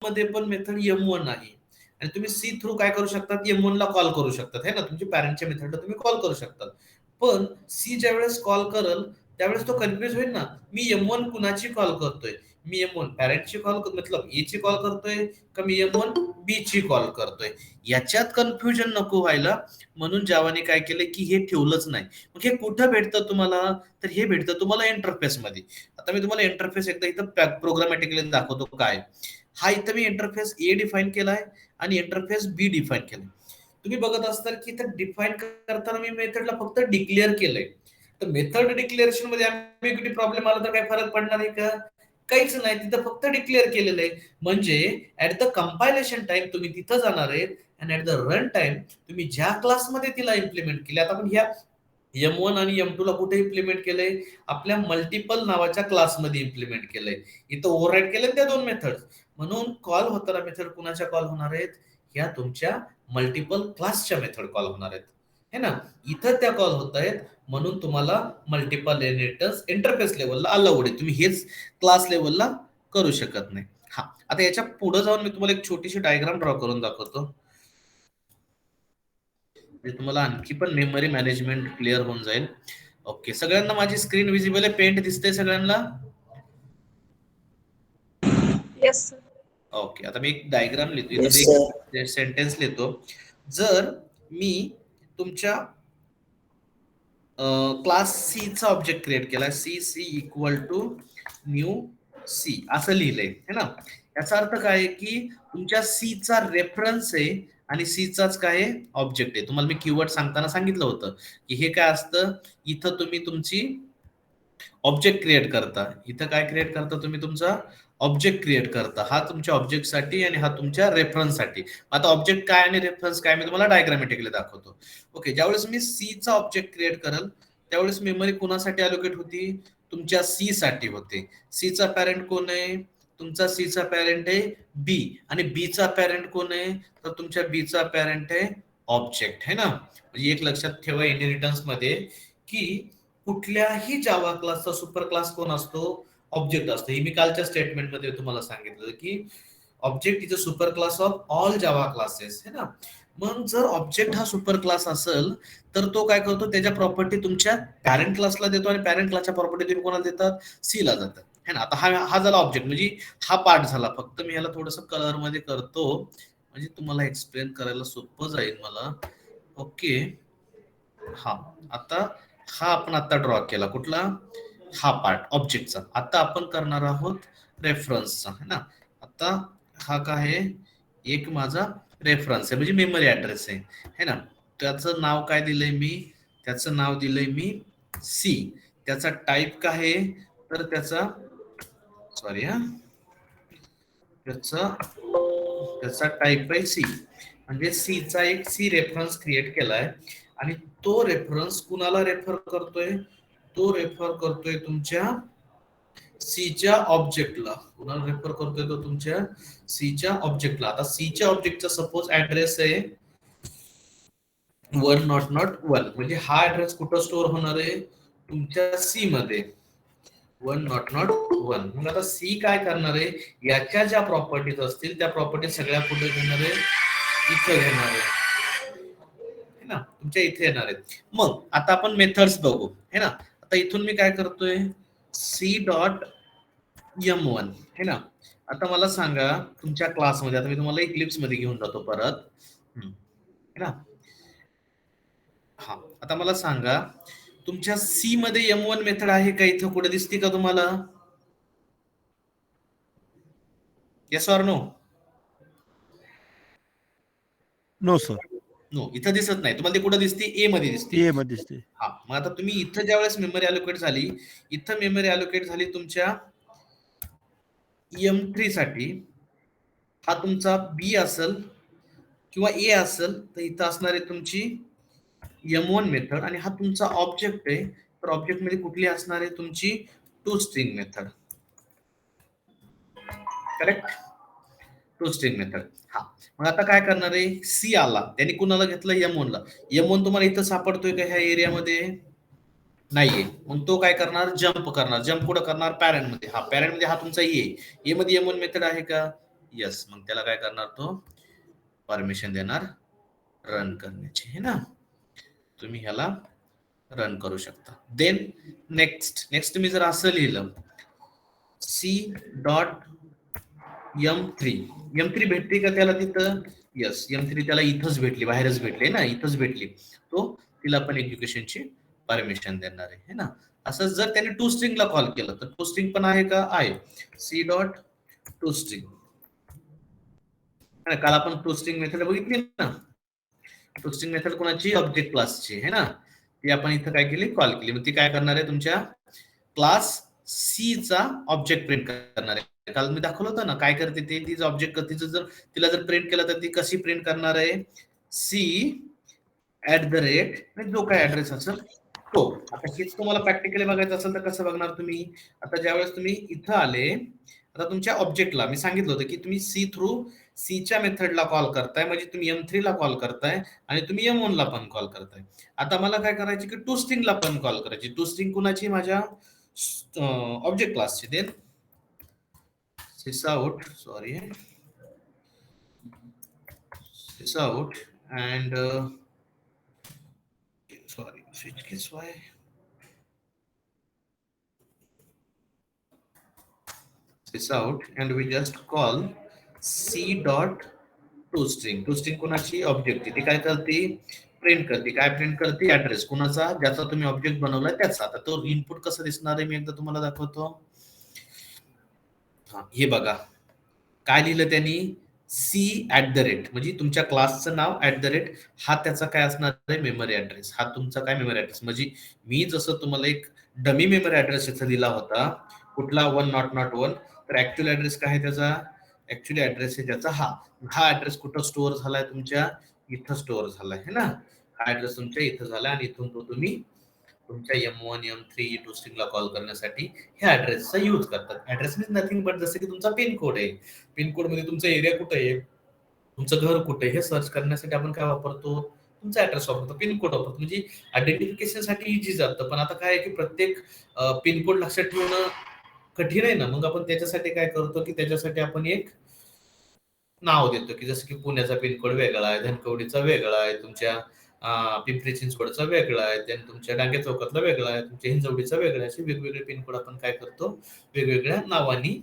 मध्ये पण method M1 आहे आणि तुम्ही सी थ्रू काय करू शकतात, M1 ला कॉल करू शकतात है ना, तुमच्या पॅरेंटच्या मेथडला तुम्ही कॉल करू शकतात. पण सी ज्यावेळेस कॉल करल त्यावेळेस तो कन्फ्युज होईल ना, मी M1 कुणाची कॉल करतोय, मी M1 पॅरेंटची कॉल मतलब ए ची कॉल करतोय का मी M1 बी ची कॉल करतोय, याच्यात कन्फ्युजन नको व्हायला म्हणून जावाने काय केलंय की हे ठेवलंच नाही. मग हे कुठं भेटतं तुम्हाला, तर हे भेटतं तुम्हाला इंटरफेस मध्ये. आता मी तुम्हाला इंटरफेस एकदा इथं प्रोग्रामॅटिकली दाखवतो काय. हा इथं मी इंटरफेस ए डिफाईन केलाय आणि इंटरफेस बी डिफाईन केलाय. तुम्ही बघत असताल की इथं डिफाईन करताना मी मेथडला फक्त डिक्लेअर केलंय. तर मेथड डिक्लेरेशन मध्ये ambiguity प्रॉब्लेम आला तर काही फरक पडणार आहे का, काहीच नाही. तिथं फक्त डिक्लेअर केलेलं आहे. म्हणजे ऍट द कंपायलेशन टाइम तुम्ही तिथं जाणार आहे आणि ऍट द रन टाइम तुम्ही ज्या क्लासमध्ये तिला इम्प्लिमेंट केले, आता आपण ह्या M1 आणि M2 ला कुठे इम्प्लिमेंट केलंय, आपल्या मल्टिपल नावाच्या क्लासमध्ये इम्प्लिमेंट केलंय. इथं ओव्हरराईड केले त्या दोन मेथड, म्हणून कॉल होताना मेथड कुणाच्या कॉल होणार आहेत, ह्या तुमच्या मल्टिपल क्लासच्या मेथड कॉल होणार आहेत है ना. इथं त्या कॉल होत आहेत म्हणून तुम्हाला मल्टिपल इनहेरिटन्स इंटरफेस लेवलला अलाउड आहे, तुम्ही हेच क्लास लेवलला करू शकत नाही. हा, आता याच्या पुढे जाऊन मी तुम्हाला एक छोटीशी डायग्राम ड्रॉ करून दाखवतो, तुम्हाला आणखी पण मेमरी मॅनेजमेंट क्लिअर होऊन जाईल. ओके, सगळ्यांना माझी स्क्रीन विजिबल आहे, पेंट दिसते सगळ्यांना. Yes sir. ओके, आता मी एक डायग्राम लिहितो इथं, Yes, मी sir. एक सेंटेन्स लिहितो. जर मी तुमच्या क्लास सी चा ऑब्जेक्ट क्रिएट केला, सी इक्वल टू न्यू सी असं लिहिलंय है ना, याचा अर्थ काय आहे की तुमच्या सी चा रेफरन्स आहे आणि सी चाच काय ऑब्जेक्ट आहे. तुम्हाला मी कीवर्ड सांगताना सांगितलं होतं की हे काय असतं, इथं तुम्ही तुमची ऑब्जेक्ट क्रिएट करता, इथं काय क्रिएट करता तुम्ही, तुमचा ऑब्जेक्ट क्रिएट करता, हा तुमच्या ऑब्जेक्टसाठी आणि हा तुमच्या रेफरन्ससाठी. आता ऑब्जेक्ट काय आणि रेफरन्स काय मी तुम्हाला डायग्रामॅटिकली दाखवतो. ओके, ज्यावेळेस मी सी चा ऑब्जेक्ट क्रिएट करल त्यावेळेस मेमरी कोणासाठी अलोकेट होती, तुमच्या सी साठी होते. सी चा पॅरेंट कोण आहे, तुमचा सी चा पॅरेंट आहे बी, आणि बी चा पॅरेंट कोण आहे, तर तुमच्या बी चा पॅरेंट आहे ऑब्जेक्ट है ना. म्हणजे एक लक्षात ठेवा इनहेरिटन्स मध्ये की कुठल्याही जावा क्लासचा सुपर क्लास कोण असतो, ऑब्जेक्ट असतो. हे मी कालच्या स्टेटमेंटमध्ये तुम्हाला सांगितलं की object is a super class of all Java classes है ना. मग जर ऑब्जेक्ट हा सुपर क्लास असेल तर तो काय करतो, त्याच्या प्रॉपर्टी तुमच्या पॅरेंट क्लासला देतो आणि पॅरेंट क्लासच्या प्रॉपर्टी तुम्ही कोणाला देतात, सी ला जातात है ना. आता हा झाला ऑब्जेक्ट, म्हणजे हा पार्ट झाला. फक्त मी ह्याला थोडस कलर मध्ये करतो म्हणजे तुम्हाला एक्सप्लेन करायला सोपं जाईल मला. ओके, हा, आता हा आपण आता ड्रॉ केला कुठला, हा पार्ट ऑब्जेक्टचा. आता आपण करणार आहोत रेफरन्सचा है ना. आता हा काय आहे, एक माझा रेफरन्स आहे म्हणजे मेमरी ऍड्रेस आहे है ना. त्याचं नाव काय दिलंय मी, त्याचं नाव दिलंय मी सी. त्याचा टाईप काय आहे, तर त्याचा सॉरी हा त्याचा टाईप आहे सी. म्हणजे सी चा एक सी रेफरन्स क्रिएट केलाय आणि तो रेफरन्स कुणाला रेफर करतोय, तो रेफर करतोय तुमच्या सीच्या ऑब्जेक्टला. कुणाला रेफर करतोय तो, तुमच्या सीच्या ऑब्जेक्टला. आता सीच्या ऑब्जेक्टचा सपोज ऍड्रेस आहे 1.0.1, म्हणजे हा ऍड्रेस कुठं स्टोअर होणार आहे, तुमच्या सी मध्ये 1.0.1. मग आता सी काय करणार आहे, याच्या ज्या प्रॉपर्टीज असतील त्या प्रॉपर्टी सगळ्या कुठे घेणार आहे, इथं घेणार आहे ना, तुमच्या इथे येणार आहेत. मग आता आपण मेथड्स बघू है ना. आता इथून मी काय करतोय, सी डॉट M1 है ना. आता मला सांगा तुमच्या क्लासमध्ये, आता मी तुम्हाला इक्लिप्स मध्ये घेऊन जातो परत है ना. हा, आता मला सांगा तुमच्या सी मध्ये M1 मेथड आहे का, इथं कुठे दिसते का तुम्हाला, yes or no. No sir, no, इथं दिसत नाही तुम्हाला. ते कुठं दिसते, ए मध्ये दिसते. ए मध्ये दिसते. हा, मग आता तुम्ही इथं ज्यावेळेस मेमरी अलोकेट झाली, इथं मेमरी अलोकेट झाली तुमच्या M3 साठी, हा तुमचा बी असेल किंवा ए असेल, तर इथं असणार आहे तुमची M1 मेथड आणि हा तुमचा ऑब्जेक्ट आहे. तर ऑब्जेक्ट मध्ये कुठली असणार आहे, तुमची to string method. Correct, to string method. हा, मग आता काय करणार आहे, सी आला त्यांनी कुणाला घेतलं, M1 ला. M1 तुम्हाला इथं सापडतोय का ह्या एरियामध्ये, नाहीये. मग तो काय करणार, जम्प करणार. जम्प कुठं करणार, पॅरेंट मध्ये. हा, पॅरेंट मध्ये हा तुमचा ए मध्ये M1 मेथड आहे का, यस, मग त्याला काय करणार तो परमिशन देणार रन करण्याची, है ना. तुम्ही ह्याला रन करू शकता. देन नेक्स्ट तुम्ही जर असं लिहिलं सी डॉट एम थ्री भेटते का त्याला तिथं? यस, एम3 त्याला इथंच भेटली, बाहेरच भेटली ना, इथंच भेटली. तो तिला पण एज्युकेशनची परमिशन देणार आहे ना. असं जर त्याने टू स्ट्रिंगला कॉल केलं तर टू स्ट्रिंग पण आहे का? आहे. C dot to string. काल आपण टू स्ट्रिंग मेथड बघितली ना. टू स्ट्रिंग मेथड कोणाची? ऑब्जेक्ट क्लासची, है ना. ती आपण इथं काय केली? कॉल केली. मग ती काय करणार आहे? तुमच्या क्लास सी चा ऑब्जेक्ट प्रिंट करणार आहे. काल मी दाखवलं होतं ना काय करते ते. तिचं ऑब्जेक्ट तिचं जर तिला जर प्रिंट केलं तर ती कशी प्रिंट करणार आहे? सी @ जो काय ऍड्रेस असेल तो. आता हेच तुम्हाला प्रॅक्टिकली बघायचं असेल तर कसं बघणार तुम्ही? आता ज्यावेळेस तुम्ही इथं आले, आता तुमच्या ऑब्जेक्टला मी सांगितलं होतं की तुम्ही सी थ्रू सीच्या मेथडला कॉल करताय, म्हणजे तुम्ही एम3 ला कॉल करताय आणि तुम्ही एम1 ला पण कॉल करताय. आता मला काय करायची की टू स्ट्रिंगला पण कॉल करायची. टू स्ट्रिंग कुणाची? माझ्या ऑब्जेक्ट क्लासची. Then sysout, sorry, sysout and sorry, switch case why? Sysout and we just call c dot toString. toString कोणाची? ऑब्जेक्ट. ती काय करते? प्रिंट करते. काय प्रिंट करते? ऍड्रेस कोणाचा? ज्याचा तुम्ही ऑब्जेक्ट बनवलाय त्याचा. आता तो इनपुट कसं दिसणार आहे मी एकदा तुम्हाला दाखवतो. हा, हे बघा काय लिहिलं त्यांनी? C@, म्हणजे तुमच्या क्लासचं नाव @ हा त्याचा काय असणार आहे? Memory address. हा तुमचा काय मेमरी ऍड्रेस. म्हणजे मी जसं तुम्हाला एक डमी मेमरी ऍड्रेस इथं दिला होता, कुठला 1.0.1, तर ऍक्च्युअल ऍड्रेस काय आहे त्याचा? ऍक्च्युअली ऍड्रेस आहे त्याचा हा ऍड्रेस कुठं स्टोअर झालाय? तुमच्या इथं स्टोअर झालाय, है ना. हा ऍड्रेस तुमच्या इथं झालाय आणि इथून तो तुम्ही तुमच्या M1 M3 टू स्ट्रिंगला कॉल करण्यासाठी ह्या ऍड्रेसचा यूज करतात. ऍड्रेस मीन्स नथिंग बट जसं की तुमचा पिन कोड आहे. पिन कोड मध्ये तुमचा एरिया कुठे आहे, तुमचं घर कुठे आहे हे सर्च करण्यासाठी आपण काय वापरतो? तुमचा ऍड्रेस वापरतो, पिन कोड वापरतो. म्हणजे आयडेंटिफिकेशनसाठी इझी जातं. पण आता काय आहे की प्रत्येक पिन कोड लक्षात ठेवणं कठीण आहे ना. मग आपण त्याच्यासाठी काय करतो की त्याच्यासाठी आपण एक नाव देतो की जसं की पुण्याचा पिनकोड वेगळा आहे, धनकवडीचा वेगळा आहे, तुमच्या पिंपरी चिंचवडचा वेगळा आहे, त्यानंतर तुमच्या डांगे चौकातला वेगळा आहे, तुमच्या हिंजवडीचा वेगळा आहे. असे वेगवेगळे पिनकोड आपण काय करतो? वेगवेगळ्या नावानी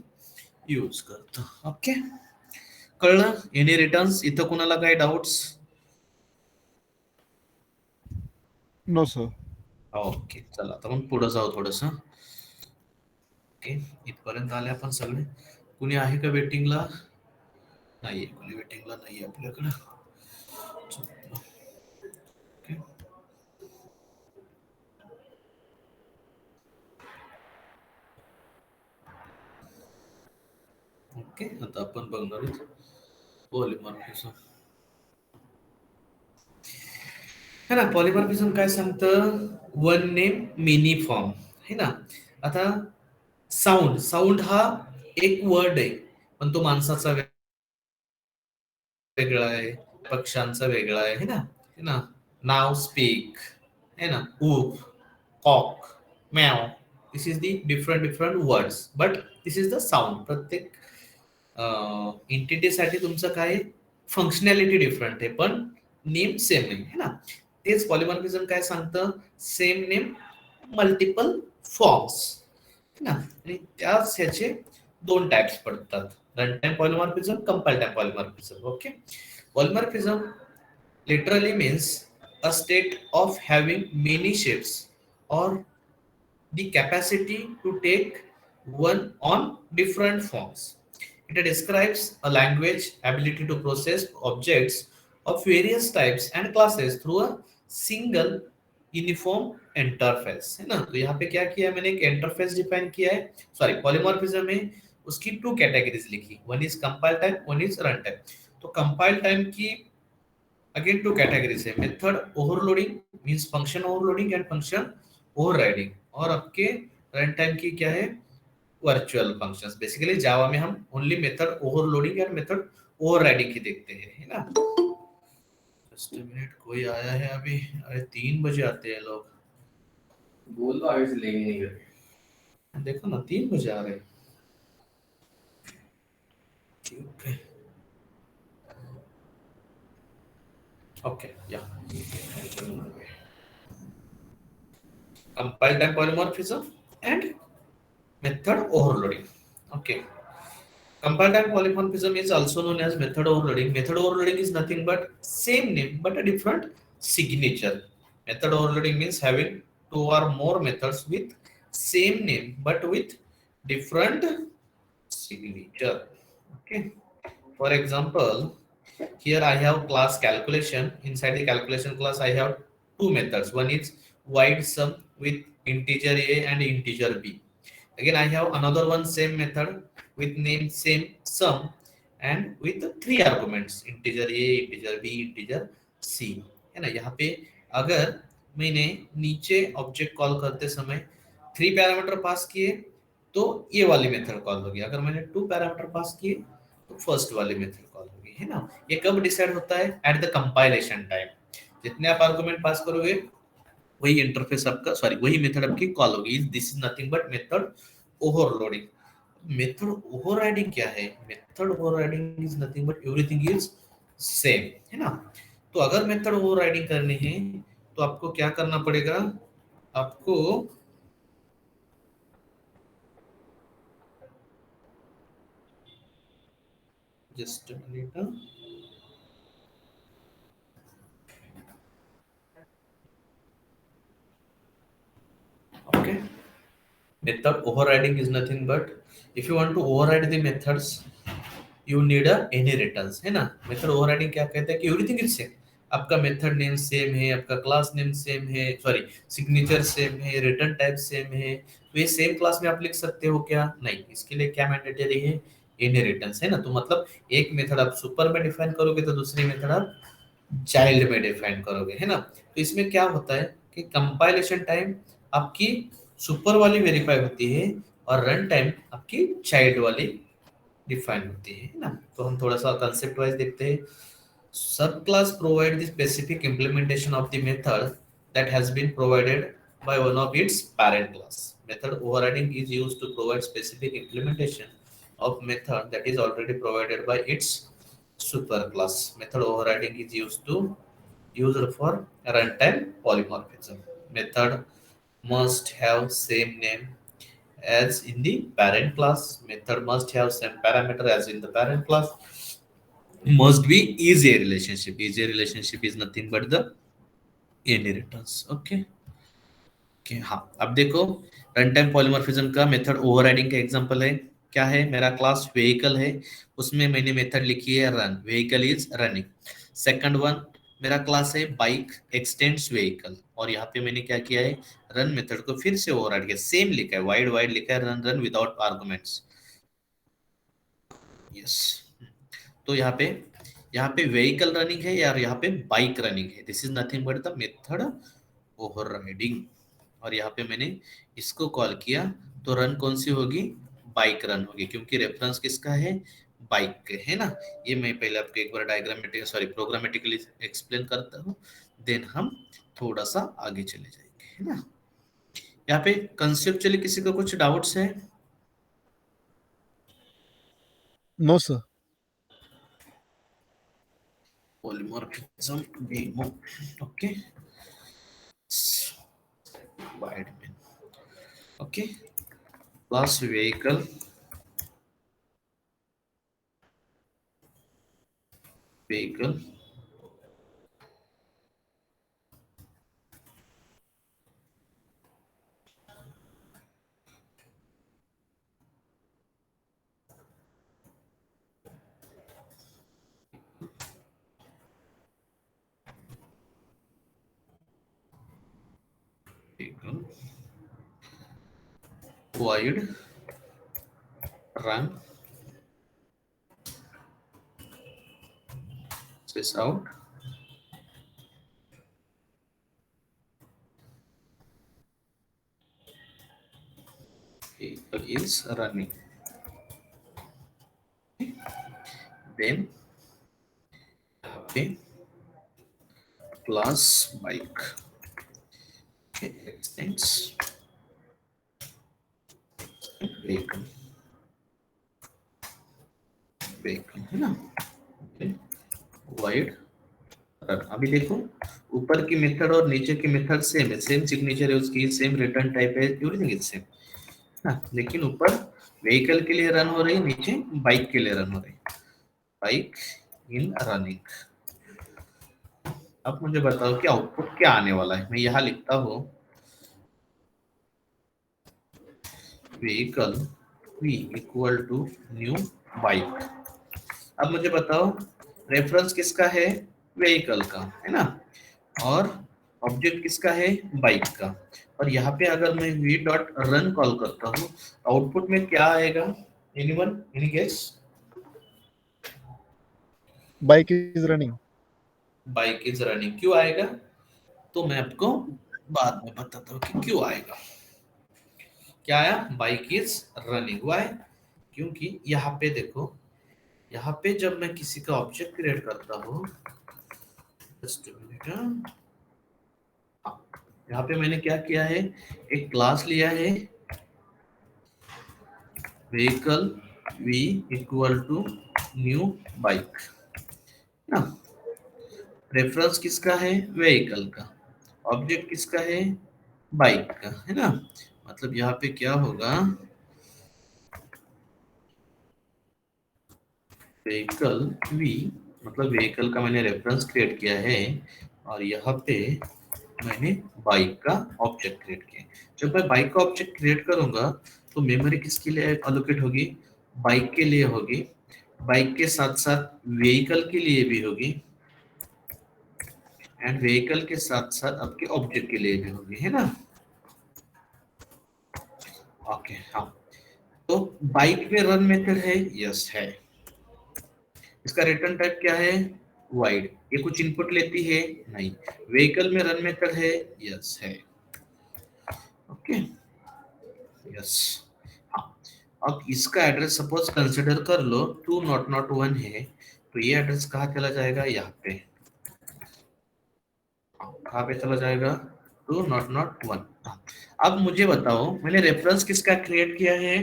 यूज करतो. ओके, कळलं? Any returns? इथं कुणाला काय डाऊट्स? No sir. ओके, चला आता मग पुढे जाऊ थोडस. ओके, इथपर्यंत आले आपण सगळे. कुणी आहे का वेटिंगला? नाहीये, कुणी वेटिंगला नाहीये आपल्याकडं. ओके. ओके, आता आपण बघणार आहोत पॉलिमॉर्फिझम, है ना. पॉलिमॉर्फिझम काय सांगतं? वन नेम मेनी फॉर्म, है ना. आता साऊंड हा एक वर्ड आहे, पण तो माणसाचा वेगळा आहे, पक्ष्यांचा वेगळा आहे, है ना. है ना. नाव स्पीक, है ना. ऊप, कॉक, मॅव, this is the different words, but this is the sound. प्रत्येक एंटिटीसाठी तुमचं काय फंक्शनॅलिटी डिफरंट आहे, पण नेम सेम आहे, है ना. तेच पॉलिमॉर्फिझम काय सांगतं? सेम नेम मल्टिपल फॉर्म्स, है ना. आणि त्याच ह्याचे दोन टाइप्स पडतात, run time polymorphism, compile time polymorphism. Okay, polymorphism literally means a state of having many shapes or the capacity to take one on different forms. It describes a language ability to process objects of various types and classes through a single uniform interface, है ना. तो यहाँ पे क्या किया मैंने? एक interface define किया है. सॉरी, पॉलीमॉर्फिज्म में उसकी टू कैटेगरीज लिखी, one is compile time, one is run time. तो कंपाइल टाइम की अगेन टू कैटेगरीज है. Method overloading means function overloading and function overriding. और आपके रन टाइम की क्या है? Virtual functions. बेसिकली जावा में हम only method overloading and method overriding की देखते हैं, है ना. जस्ट अ मिनट, कोई आया है अभी? अरे 3 बजे आते हैं लोग. बोल दो आगे से लेंगे नहीं करके. देखो ना 3 बजे आ रहे हैं. Okay. Okay. Yeah. Compile type polymorphism and method overloading. Okay. Compile type polymorphism is also known as method overloading. Method overloading is nothing but same name but a different signature. Method overloading means having two or more methods with same name but with different signature. Okay. For example, here I have class calculation. Inside the calculation class, I have two methods. One is wide sum with integer a and integer b. Again, I have another one same method with name same sum and with three arguments integer a, integer b, integer c. है ना, यहाँ पे अगर मैंने नीचे object call करते समय three parameter pass किए तो ये वाली मेथड कॉल होगी. अगर मैंने टू पैरामीटर पास किए तो फर्स्ट वाली मेथड कॉल होगी. है ना, ये कब डिसाइड होता है? At the compilation time. जितने आप आर्गुमेंट पास करोगे वही इंटरफेस आपका, सॉरी वही मेथड आपकी कॉल होगी. This is nothing but method overloading. Method overriding क्या है? Method overriding is nothing but everything is same. है ना, तो अगर मेथड ओवरराइडिंग करनी है तो आपको क्या करना पड़ेगा? आपको just okay. Method overriding is nothing but if you want to override the methods you need a inheritance. है ना, मेथड ओवरराइडिंग क्या कहता है कि एवरीथिंग इज सेम. आपका मेथड नेम सेम है, आपका क्लास नेम सेम है, सॉरी सिग्नेचर सेम है, रिटर्न टाइप सेम है, तो ये सेम क्लास में आप लिख सकते हो क्या? नहीं. इसके लिए क्या मैंडेटरी है? इनहेरिटेंस. है ना, तो मतलब एक मेथड आप सुपर में डिफाइन करोगे तो दूसरी मेथड आप चाइल्ड में डिफाइन करोगे. है ना, तो इसमें क्या होता है कि कंपाइलेशन टाइम आपकी सुपर वाली वेरीफाई होती है और रन टाइम आपकी चाइल्ड वाली डिफाइन होती है ना. तो हम थोड़ा सा कंसेप्ट वाइज देखते हैं. सब class provide the specific implementation of the method that has been provided by one of its parent class. Method overriding is used to provide specific implementation of method that is already provided by its superclass. Method overriding is used for runtime polymorphism. Method must have same name as in the parent class. Method must have same parameter as in the parent class. Must be easy relationship. Easy relationship is nothing but the inheritance. Okay. Okay, हाँ. अब देखो, run time polymorphism का method overriding का example है. क्या है? मेरा class vehicle है, उसमें मैंने मेथड लिखी है run. Vehicle is running. Second one मेरा क्लास है बाइक एक्सटेंड्स व्हीकल, और यहाँ पे मैंने क्या किया है? रन मेथड को फिर से ओवरराइड किया. सेम लिखा है, वाइड वाइड लिखा है, run run without arguments. Yes. तो यहाँ पे व्हीकल रनिंग है या यहाँ पे बाइक रनिंग है. This is nothing but the method overriding. और यहाँ पे मैंने इसको कॉल किया तो रन कौन सी होगी? बाइक रन होगी, क्योंकि रेफरेंस किसका है? बाइक के. है ना, ये मैं पहले आपको एक बार डायग्रामेटिक सॉरी प्रोग्रामेटिकली एक्सप्लेन करता हूँ, देन हम थोड़ा सा आगे चले जाएंगे. है ना, यहाँ पे कंसेप्चुअली किसी को कुछ डाउट्स है? No, sir. Polymorphism demo. Okay. Wide bin. Okay. Class vehicle. Vehicle. Vehicle. Wide. Run. Space out. Vehicle is running. Then okay, class bike. Okay, extends vehicle. Vehicle, है ना, वाइड रन। अभी देखो ऊपर की मेथड और नीचे की मेथड सेम है, सेम सिग्नेचर है उसकी, सेम रिटर्न टाइप है, एवरीथिंग इज सेम, हाँ, लेकिन ऊपर व्हीकल के लिए रन हो रही, नीचे बाइक के लिए रन हो रही, बाइक इन रनिंग। अब मुझे बताओ कि आउटपुट क्या आने वाला है। मैं यहाँ लिखता हूँ vehicle v equal to new bike. अब मुझे बताओ रेफरेंस किसका है, व्हीकल का, है ना, और ऑब्जेक्ट किसका है, बाइक का। और यहाँ पे अगर मैं v डॉट रन कॉल करता हूँ, आउटपुट में क्या आएगा, anyone, any guess? Bike is running. Bike is running क्यों आएगा, तो मैं आपको बाद में बताता हूँ कि क्यों आएगा। क्या आया, बाइक इज रनिंग, व्हाई, क्योंकि यहाँ पे देखो, यहाँ पे जब मैं किसी का ऑब्जेक्ट क्रिएट करता हूँ, जस्ट अ मिनट, हाँ, यहाँ पे मैंने क्या किया है, एक क्लास लिया है vehicle v equal to new bike ना, रेफरेंस किसका है, व्हीकल का, ऑब्जेक्ट किसका है, बाइक का, है ना। मतलब यहाँ पे क्या होगा, व्हीकल v, मतलब व्हीकल का मैंने रेफरेंस क्रिएट किया है, और यहाँ पे मैंने बाइक का ऑब्जेक्ट क्रिएट किया। जब मैं बाइक का ऑब्जेक्ट क्रिएट करूंगा तो मेमोरी किसके लिए अलोकेट होगी, बाइक के लिए होगी, बाइक के साथ साथ व्हीकल के लिए भी होगी, एंड व्हीकल के साथ साथ आपके ऑब्जेक्ट के लिए भी होगी, है ना। ओके, हाँ, तो बाइक में रन मेथड है, यस है, इसका रिटर्न टाइप क्या है, वाइड, ये कुछ इनपुट लेती है, नहीं, व्हीकल में रन मेथड है, यस है, ओके, यस, हाँ। अब इसका एड्रेस सपोज कंसिडर कर लो 2.0.1 है, तो ये एड्रेस कहाँ चला जाएगा, यहाँ पे, कहाँ पे चला जाएगा, 2.0.1। अब मुझे बताओ मैंने रेफरेंस किसका क्रिएट किया है,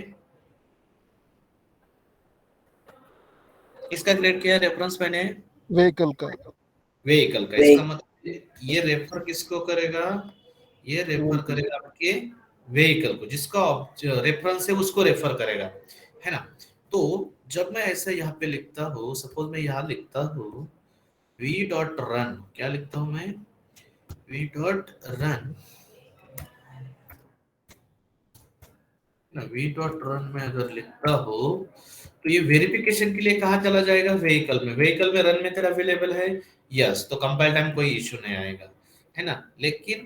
किसका क्रिएट किया है रेफरेंस मैंने, व्हीकल का। व्हीकल का, इसका मतलब ये रेफर किसको करेगा, ये रेफर व्हीकल। करेगा आपके व्हीकल को, जिसका रेफरेंस है उसको रेफर करेगा, है ना। तो जब मैं ऐसे यहाँ पे लिखता हूँ, सपोज मैं यहाँ लिखता हूँ v डॉट रन, क्या लिखता हूँ मैं, v dot run, v dot run में अगर लिखता हो तो ये वेरिफिकेशन के लिए कहाँ चला जाएगा, व्हीकल में, व्हीकल में रन मेथड अवेलेबल है, यस, तो कंपाइल टाइम कोई इश्यू नहीं आएगा, है ना। लेकिन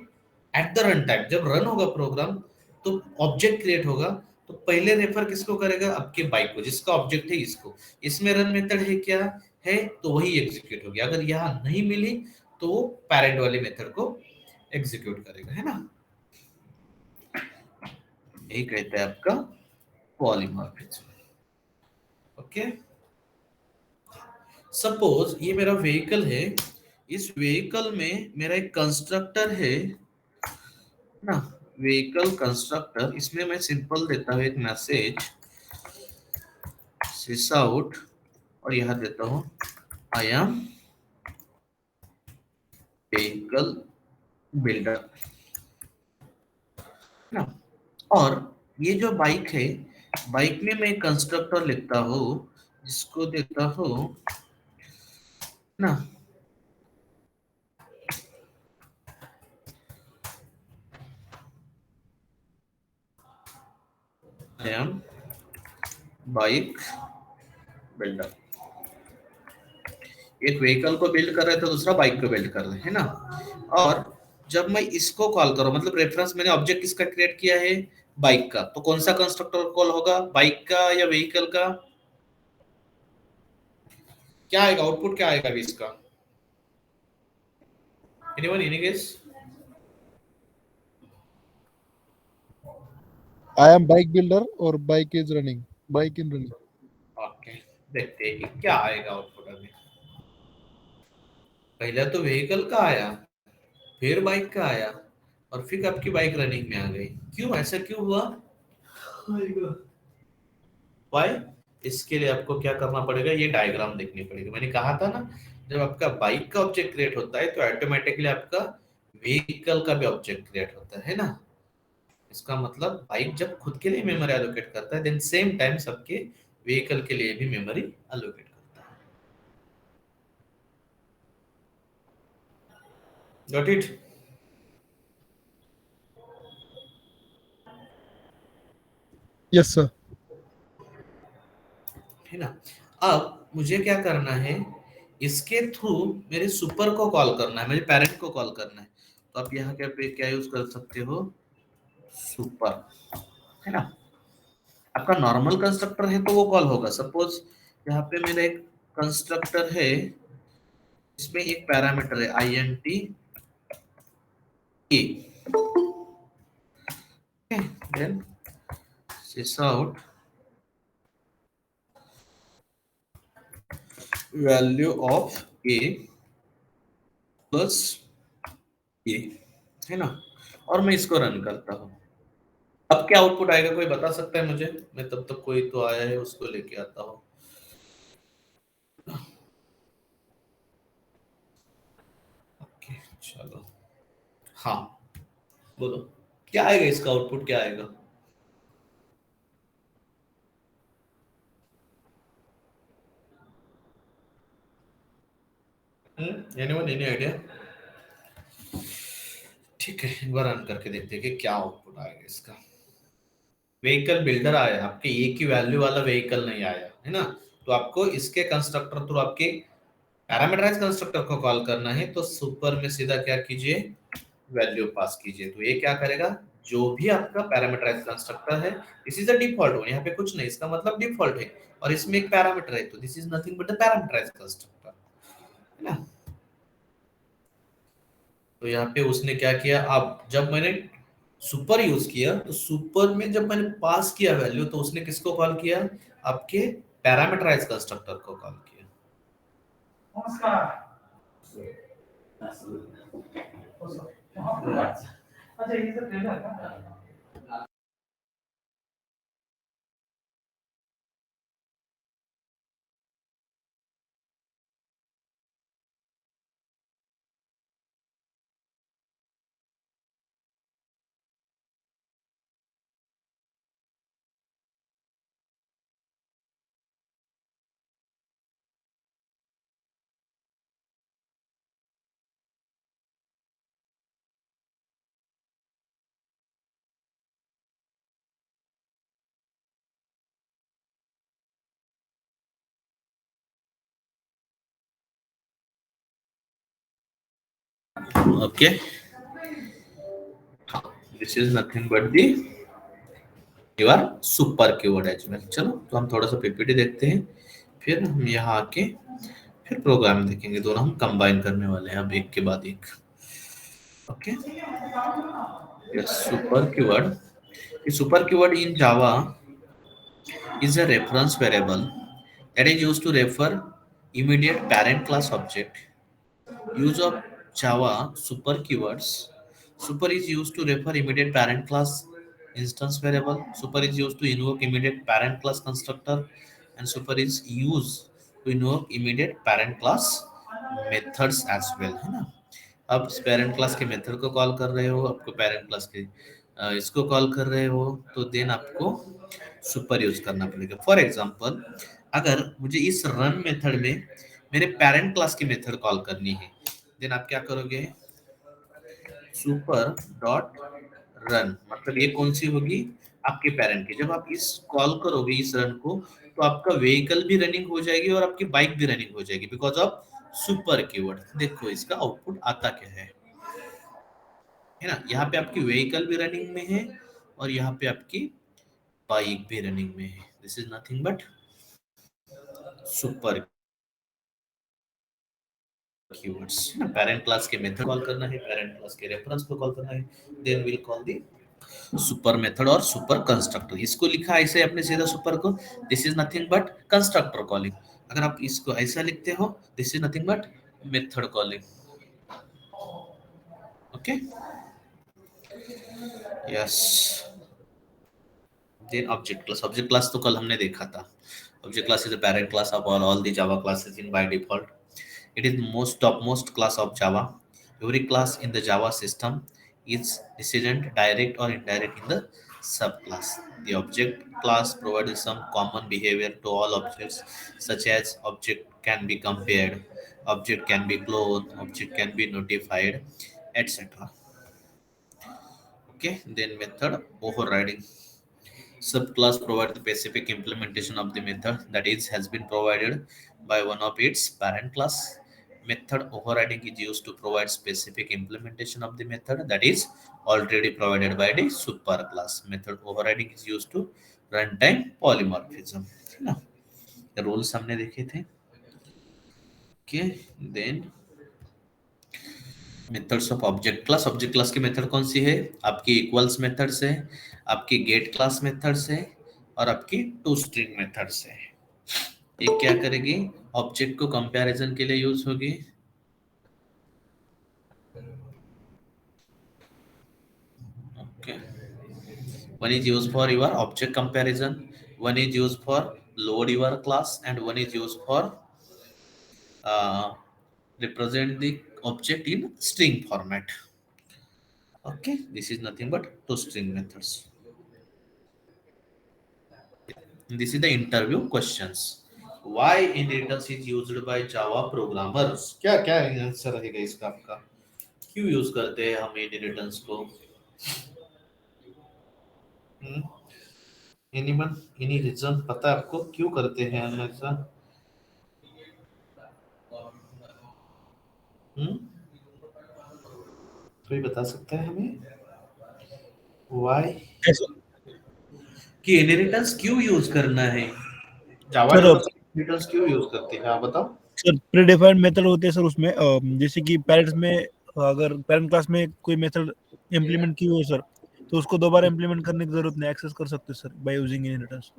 एट द रन टाइम जब रन होगा प्रोग्राम, तो ऑब्जेक्ट क्रिएट होगा, तो पहले रेफर किसको करेगा, आपके बाइक को, जिसका ऑब्जेक्ट है इसको, इसमें रन मेथड है क्या है, तो वही एग्जीक्यूट होगी, अगर यहाँ नहीं मिली तो पैरेंट वाले मेथड को एग्जीक्यूट करेगा, है ना। यही कहता है आपका पॉलीमॉर्फिज्म, ओके। सपोज ये मेरा व्हीकल है, इस व्हीकल में मेरा एक कंस्ट्रक्टर है ना, व्हीकल कंस्ट्रक्टर, इसमें मैं सिंपल देता हूँ एक मैसेज सिस आउट, और यहां देता हूँ आई एम व्हीकल बिल्डर ना। और ये जो बाइक है, बाइक में मैं कंस्ट्रक्टर लिखता हूँ, जिसको देता हूँ ना, आई एम बाइक बिल्डर। एक व्हीकल को बिल्ड कर रहे थे, दूसरा बाइक को बिल्ड कर रहे हैं ना। और जब मैं इसको कॉल करूं, मतलब रेफरेंस मैंने ऑब्जेक्ट किसका क्रिएट किया है, बाइक का, तो कौन सा कंस्ट्रक्टर कॉल होगा, बाइक का या व्हीकल का, क्या आएगा आउटपुट, क्या आएगा अभी इसका, anyone, any guess? I am bike builder और bike is running. Bike in running. Okay, देखते हैं कि क्या आएगा आउटपुट अभी। पहले तो व्हीकल का आया, फिर बाइक का आया, और फिर आपकी बाइक रनिंग में आ गई, क्यों, ऐसा क्यों हुआ, व्हाई, इसके लिए आपको क्या करना पड़ेगा, ये डायग्राम देखनी पड़ेगी। मैंने कहा था ना, जब आपका बाइक का ऑब्जेक्ट क्रिएट होता है तो ऑटोमेटिकली आपका व्हीकल का भी ऑब्जेक्ट क्रिएट होता है ना। इसका मतलब बाइक जब खुद के लिए मेमोरी एलोकेट करता है, देन सेम टाइम सबके व्हीकल के लिए भी मेमोरी एलोकेट करता है। Got it? Yes, sir. है ना। अब मुझे क्या करना है, इसके थ्रू मेरे सुपर को कॉल करना है, मेरे पेरेंट को कॉल करना है। तो आप यहाँ क्या पे क्या यूज कर सकते हो, सुपर, है ना। आपका नॉर्मल कंस्ट्रक्टर है तो वो कॉल होगा। सपोज यहाँ पे मेरा एक कंस्ट्रक्टर है, इसमें एक पैरामीटर है INT A, then sys out value of A plus A, है ना। और मैं इसको रन करता हूँ। अब क्या आउटपुट आएगा, कोई बता सकता है मुझे? मैं तब तक कोई तो आया है उसको लेके आता हूँ। ओके चलो, हाँ बोलो क्या आएगा, इसका आउटपुट क्या आएगा? Anyone, any idea? ठीक है, एक बार रन करके देखते हैं कि क्या आउटपुट आएगा इसका। व्हीकल बिल्डर आया, आपके ए की वैल्यू वाला व्हीकल नहीं आया, है ना। तो आपको इसके कंस्ट्रक्टर थ्रू आपके पैरामीटराइज कंस्ट्रक्टर को कॉल करना है। तो सुपर में सीधा क्या कीजिए, वैल्यू पास कीजिए। तो ये क्या करेगा, जो भी आपका पैरामीटराइज कंस्ट्रक्टर है, this is a default one, यहाँ पे कुछ नहीं, इसका मतलब डिफॉल्ट है। और इसमें एक पैरामीटर है, तो this is nothing but the parameterize constructor, है ना। तो यहाँ पे उसने क्या किया, अब जब मैंने सुपर यूज किया तो सुपर में जब मैंने पास किया वैल्यू, तो उसने किसको कॉल किया, आपके पैरामीटराइज कंस्ट्रक्टर को कॉल किया। Okay, this is nothing but the your super keyword as well. चलो तो हम थोड़ा सा पीपीटी देखते हैं, फिर हम यहाँ आके फिर प्रोग्राम देखेंगे। दोनों हम कंबाइन करने वाले हैं अब एक के बाद एक। Okay, yes, super keyword. Super keyword in Java is a reference variable that is used to refer immediate parent class object. Use of Java super keywords. Super is used to refer immediate parent class instance variable. Super is used to invoke immediate parent class constructor, and super is used to invoke immediate parent class methods as well, है ना। आप parent class के method को call कर रहे हो, आपको parent class के इसको कॉल कर रहे हो, तो देन आपको सुपर यूज करना पड़ेगा। फॉर एग्जांपल, अगर मुझे इस रन मेथड में मेरे पेरेंट क्लास की मेथड कॉल करनी है, देन आप क्या करोगे, सुपर डॉट रन, मतलब ये कौन सी होगी, आपके पेरेंट की। जब आप इस कॉल करोगे इस रन को, तो आपका व्हीकल भी रनिंग हो जाएगी और आपकी बाइक भी रनिंग हो जाएगी, बिकॉज ऑफ सुपर कीवर्ड। देखो इसका आउटपुट आता क्या है ना। यहाँ पे आपकी व्हीकल भी रनिंग में है और यहाँ पे आपकी बाइक भी रनिंग में है। This is nothing but super keywords, ना। पेरेंट क्लास के मेथड कॉल करना है, पेरेंट क्लास के रेफरेंस को कॉल करना है, then will call the super method और सुपर कंस्ट्रक्टर। इसको लिखा ऐसे अपने सीधा सुपर को, this is nothing but constructor calling. अगर आप इसको ऐसा लिखते हो, this is nothing but method calling. Okay, yes. Then object class, object class तो कल हमने देखा था। Object class is a parent class of all the Java classes in by default. It is most topmost class of Java. Every class in the Java system is decision direct or indirect in the subclass. The object class provides some common behavior to all objects, such as object can be compared, object can be cloned, object can be notified, etc. Okay, then method overriding. Subclass provides the specific implementation of the method that is has been provided by one of its parent class. Method overriding is used to provide specific implementation of the method that is already provided by the superclass. Method overriding is used to runtime polymorphism. है ना? The rules हमने देखे थे. Okay, then methods of object class की method कौन सी है? आपकी equals method से, आपकी गेट क्लास मेथड से और आपकी टू स्ट्रिंग मेथड से. ये क्या करेगी? ऑब्जेक्ट को कंपैरिजन के लिए यूज होगी. Okay, one is used for your object comparison, one is used for load your class, and one is used for uh, represent the object in string format. Okay, this is nothing but two string methods. This is the interview questions. Why inheritance is used by Java programmers? क्या क्या answer रहेगा इसका आपका? क्यों use करते हैं हम inheritance को? एनीवन, एनी रीजन पता है आपको क्यों करते हैं हम ऐसा? हम्म, कोई बता सकता है हमें? Why ऐसे कि इनहेरिटेंस क्यों यूज करना है? जावा सर डेवलपर इनहेरिटेंस क्यों यूज करते हैं? आप बताओ. सर प्रीडिफाइंड मेथड होते हैं सर उसमें जैसे कि पेरेंट्स में अगर पेरेंट क्लास में कोई मेथड इम्प्लीमेंट की हो सर तो उसको दोबारा इम्प्लीमेंट करने की जरूरत नहीं, एक्सेस कर सकते sir by using inheritance.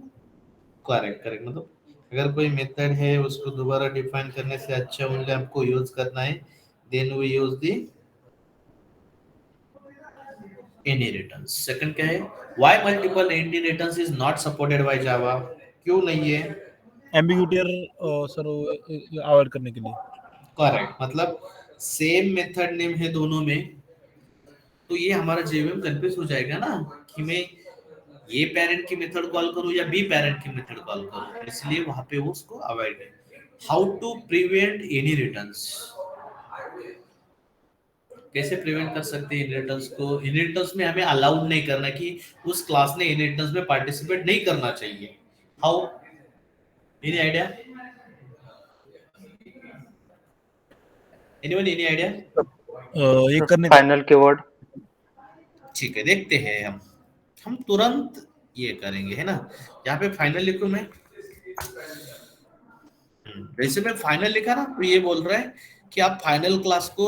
Correct correct, मतलब अगर कोई मेथड है उसको दोबारा डिफाइन करने से अच्छा ओनली आपको यूज करना है. Then we use the inheritance. Second क्या है? Why multiple inheritance is not supported by Java? क्यों नहीं है? एम्बिग्यूटी सर अवॉइड करने के लिए. करेक्ट, मतलब सेम मेथड नेम है दोनों में, तो ये हमारा जेवीएम कंफ्यूज हो जाएगा ना कि मैं ये पेरेंट की मेथड कॉल करूं या बी पेरेंट की मेथड कॉल करूं, इसलिए वहां पे वो उसको अवॉइड है. How to prevent inheritance? कैसे प्रिवेंट कर सकते हैं इनहेरिटेंस को? इनहेरिटेंस में हमें अलाउड नहीं करना कि उस क्लास ने इनहेरिटेंस में पार्टिसिपेट नहीं करना चाहिए. How? Any idea? Anyone, any idea? ये करने का फाइनल कीवर्ड. ठीक है, देखते हैं हम तुरंत ये करेंगे, है ना? यहाँ पे फाइनल लिखूं मैं. जैसे मैं फाइनल लिखा ना तो ये बोल रहा है कि आप फाइनल क्लास को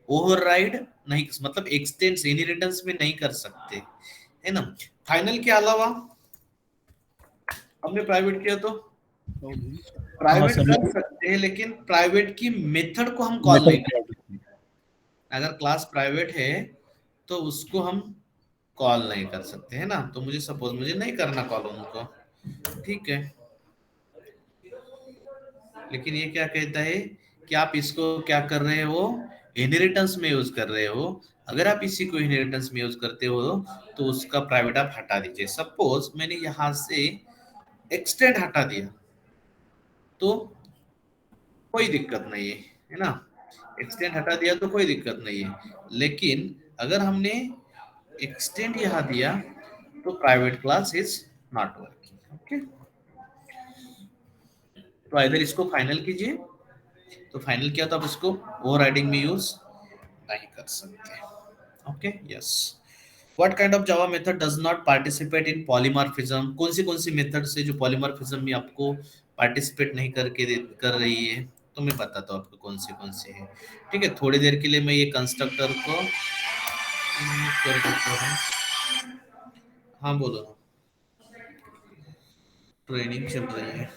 ओवरराइड नहीं, मतलब एक्सटेंस इनहेरिटेंस में नहीं कर सकते, है ना? फाइनल के अलावा हमने प्राइवेट किया तो प्राइवेट सर कर सकते हैं, लेकिन प्राइवेट की मेथड को हम कॉल नहीं कर सकते. अगर क्लास प्राइवेट है तो उसको हम कॉल नहीं कर सकते, है ना? तो मुझे सपोज मुझे नहीं करना कॉल उनको, ठीक है, लेकिन ये क्या कहता है कि आप इसको क्या कर रहे हो? इनहेरिटेंस में यूज कर रहे हो. अगर आप इसी को इनहेरिटेंस में यूज करते हो तो उसका प्राइवेट आप हटा दीजिए. सपोज मैंने यहां से एक्सटेंड हटा दिया तो कोई दिक्कत नहीं है ना? एक्सटेंड हटा दिया तो कोई दिक्कत नहीं है, लेकिन अगर हमने एक्सटेंड यहाँ दिया तो private class is not working. Okay, तो इधर इसको फाइनल कीजिए. तो फाइनल किया तो आप इसको ओवरराइडिंग में यूज नहीं कर सकते. Okay, yes. What kind of Java method does not participate in polymorphism? कौन सी मेथड से जो पॉलीमॉर्फिज्म में आपको पार्टिसिपेट नहीं कर रही है? तो मैं बताता हूँ आपको कौन सी है. ठीक है, थोड़ी देर के लिए मैं ये कंस्ट्रक्टर को कर देता हूँ. हाँ बोलो. ट्रेनिंग चल रही है.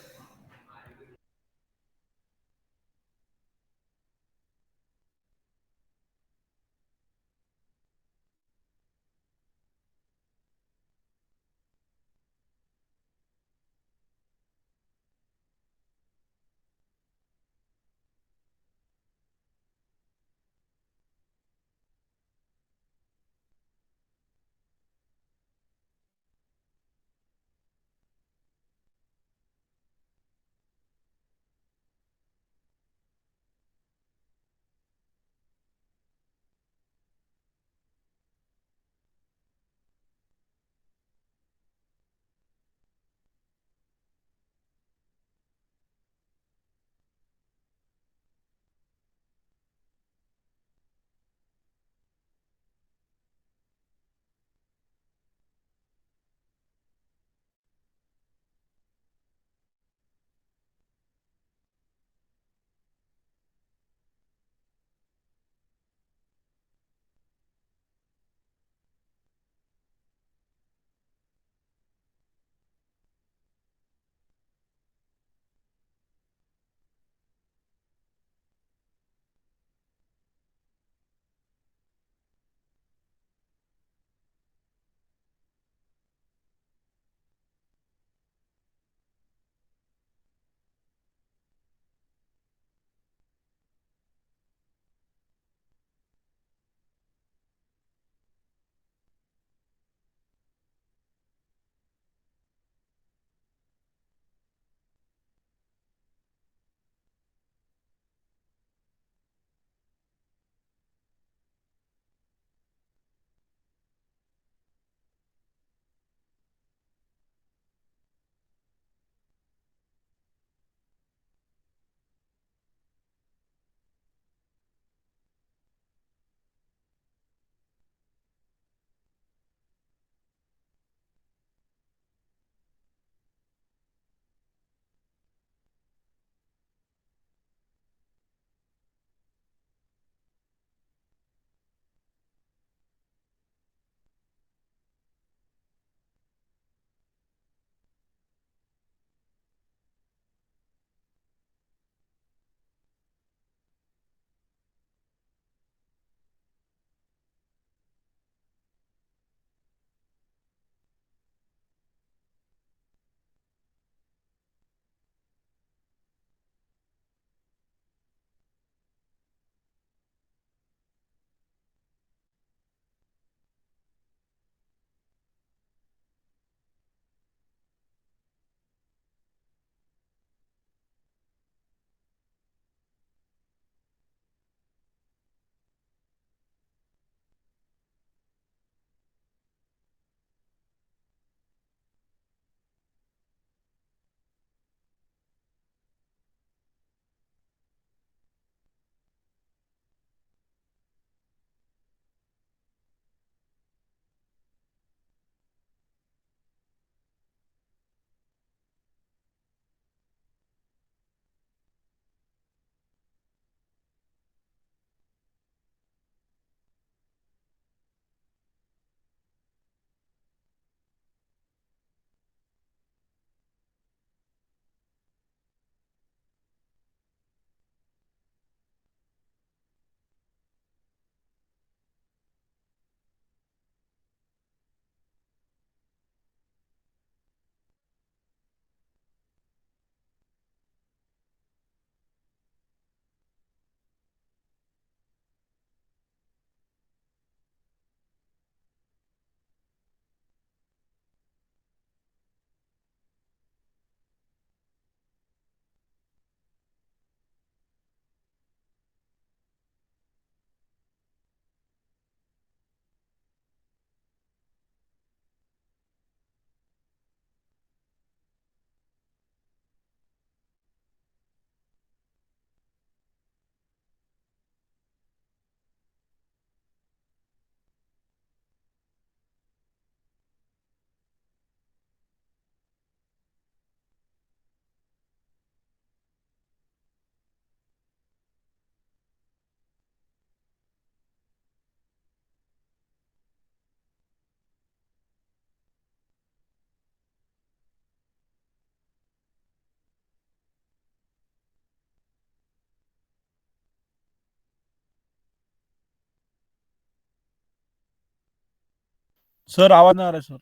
सर आवाज ना आ रहा है सर।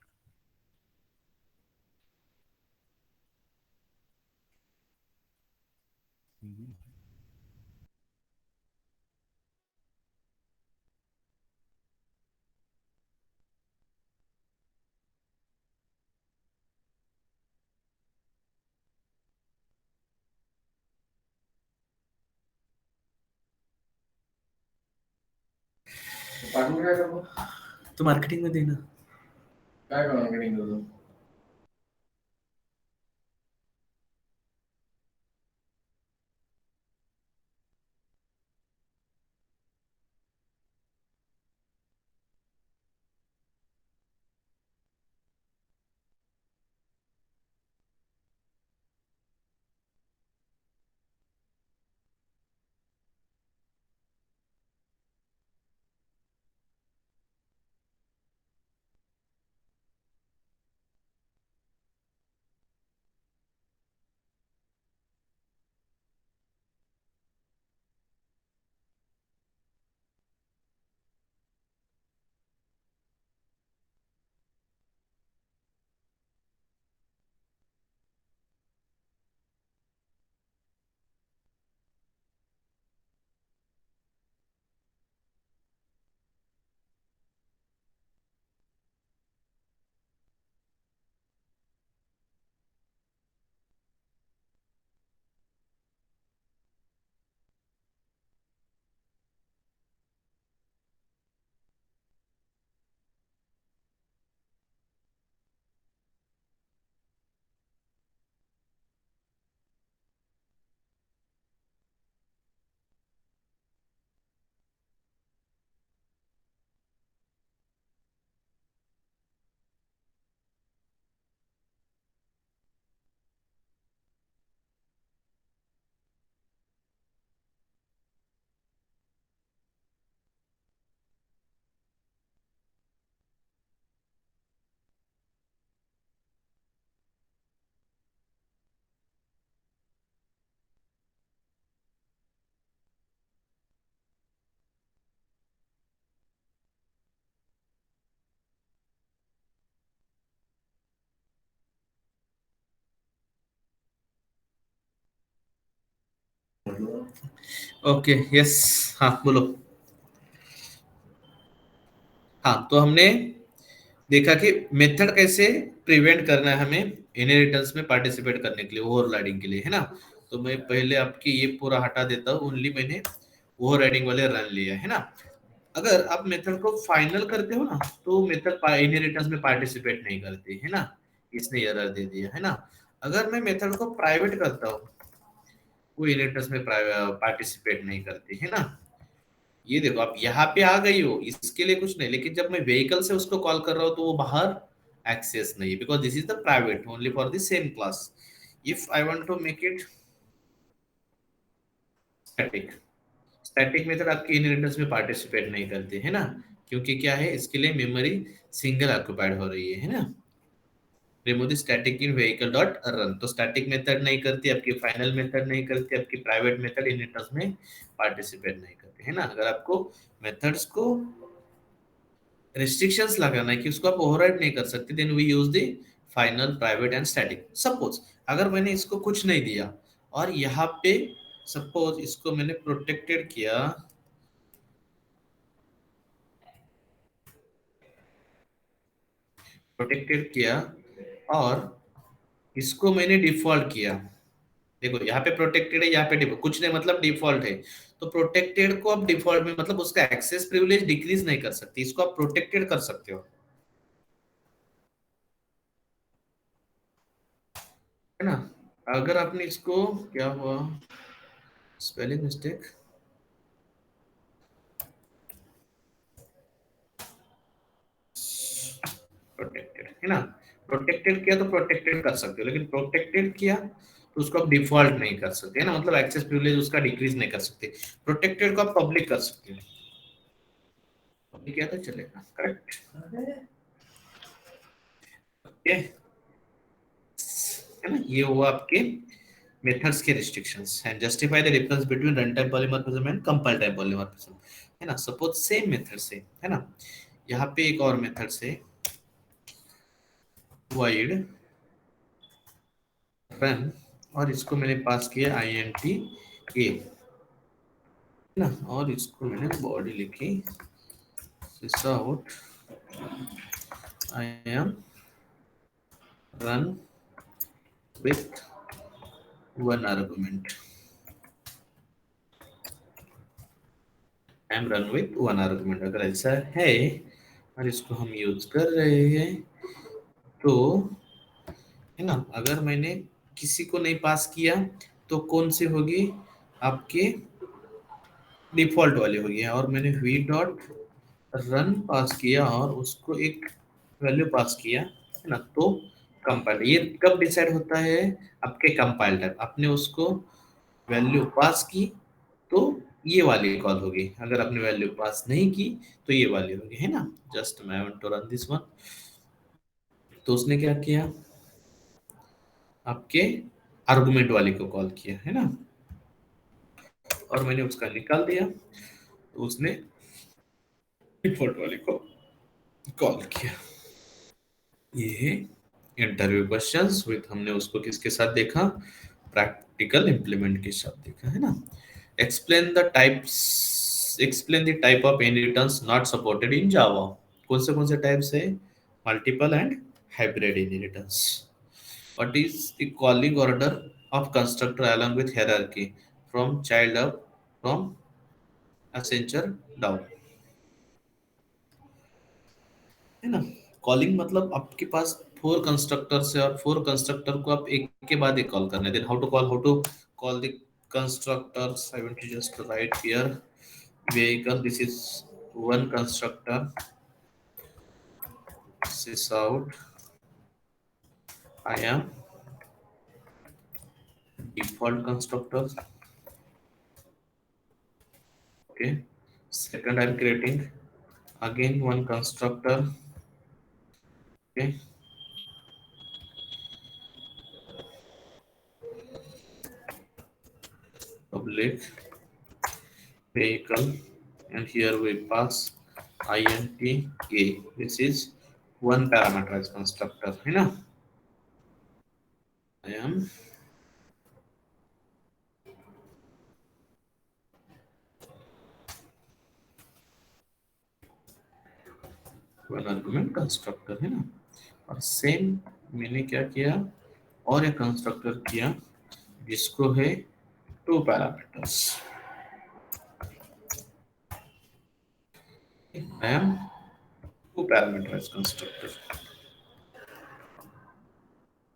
पाठवून काय करू? तू मार्केटिंग मध्ये ना काय मार्केटिंग करू? ओके यस, हाँ बोलो। हाँ तो हमने देखा कि मेथड कैसे प्रिवेंट करना है हमें इनहेरिटेंस में पार्टिसिपेट करने के लिए, ओवरराइडिंग के लिए, है ना। तो मैं पहले आपकी ये पूरा हटा देता हूँ, ओनली मैंने ओवरराइडिंग वाले रन लिया है ना। अगर आप मेथड को फाइनल करते हो ना तो मेथड इनहेरिटेंस में पार्टिसिपेट नहीं करती है ना, इसने एरर दे दिया है ना। अगर मैं मेथड को प्राइवेट करता हूँ वो इनहेरिटेंस में पार्टिसिपेट नहीं करती है ना। ये देखो आप यहाँ पे आ गई हो, इसके लिए कुछ नहीं, लेकिन जब मैं व्हीकल से उसको कॉल कर रहा हूँ तो वो बाहर एक्सेस नहीं, because this is the private only for the same class. If I want to make it static, static method आपकी इनहेरिटेंस में पार्टिसिपेट नहीं करते है ना, क्योंकि क्या है इसके लिए मेमोरी सिंगल ऑक्युपाइड हो रही है ना। Remove the static in vehicle dot run, तो स्टैटिक मेथड नहीं करती आपकी, फाइनल मेथड नहीं करती आपकी, प्राइवेट मेथड इनहेरिटेंस में पार्टिसिपेट नहीं करती है ना। अगर आपको मेथड्स को रिस्ट्रिक्शंस लगाना है कि उसको आप ओवरराइड नहीं कर सकते, then we use the final, private and static. Suppose अगर मैंने इसको कुछ नहीं दिया और यहाँ पे सपोज इसको मैंने प्रोटेक्टेड किया, और इसको मैंने डिफॉल्ट किया, देखो यहाँ पे प्रोटेक्टेड है, यहाँ पे कुछ नहीं मतलब डिफॉल्ट है। तो प्रोटेक्टेड को आप डिफॉल्ट में मतलब उसका एक्सेस प्रिविलेज डिक्रीज नहीं कर सकते, इसको आप प्रोटेक्टेड कर सकते हो, है ना। अगर आपने इसको, क्या हुआ स्पेलिंग मिस्टेक, प्रोटेक्टेड है ना, प्रोटेक्टेड किया तो प्रोटेक्टेड कर सकते हो, लेकिन प्रोटेक्टेड किया तो उसको आप डिफॉल्ट नहीं कर सकते है ना, मतलब एक्सेस प्रिविलेज उसका डिक्रीज नहीं कर सकते। प्रोटेक्टेड को आप पब्लिक कर सकते हो, पब्लिक किया तो चलेगा, करेक्ट ओके, है ना। ये हुआ आपके मेथड्स के restrictions and justify the difference between run time polymorphism and compile time polymorphism, है ना। सपोज सेम मेथड से, है ना, यहाँ पे एक और मेथड से वाइड रन, और इसको मैंने पास किया int a ना, और इसको मैंने बॉडी लिखी sysout I am run with one argument. I am run with one argument। अगर ऐसा है और इसको हम यूज कर रहे हैं तो, है ना, अगर मैंने किसी को नहीं पास किया तो कौन सी होगी, आपके डिफॉल्ट वाली होगी, और मैंने वी डॉट रन पास किया और उसको एक वैल्यू पास किया, है ना, तो कंपाइल, ये कब डिसाइड होता है, आपके कंपाइल टाइम, आपने उसको वैल्यू पास की तो ये वाली कॉल होगी, अगर आपने वैल्यू पास नहीं की तो ये वाली होगी, है ना। जस्ट मैं want to run this one. तो उसने क्या किया, आपके आर्गुमेंट वाली को कॉल किया, है ना, और मैंने उसका निकाल दिया, तो उसने डिफॉल्ट वाली को कॉल किया। ये है इंटरव्यू क्वेश्चंस विद, हमने उसको किसके साथ देखा, प्रैक्टिकल इम्प्लीमेंट के साथ देखा, है ना। Explain the types, explain the type of inheritance not supported in Java. कौन से टाइप्स है, multiple and hybrid inheritance. What is the calling order of constructor along with hierarchy from child up, from ancestor down, है ना। Calling मतलब आपके पास four constructors है और four constructor को आप एक के बाद एक कॉल करने, then how to call the constructors. I want to just write here vehicle, this is one constructor, sys out I am default constructor, okay, second I'm creating again one constructor, okay, public vehicle, and here we pass int a, this is one parameterized constructor, है ना। I am one argument constructor, है ना। और same मैंने क्या किया, और एक कंस्ट्रक्टर किया जिसको है two parameters, I am two parameterized constructor,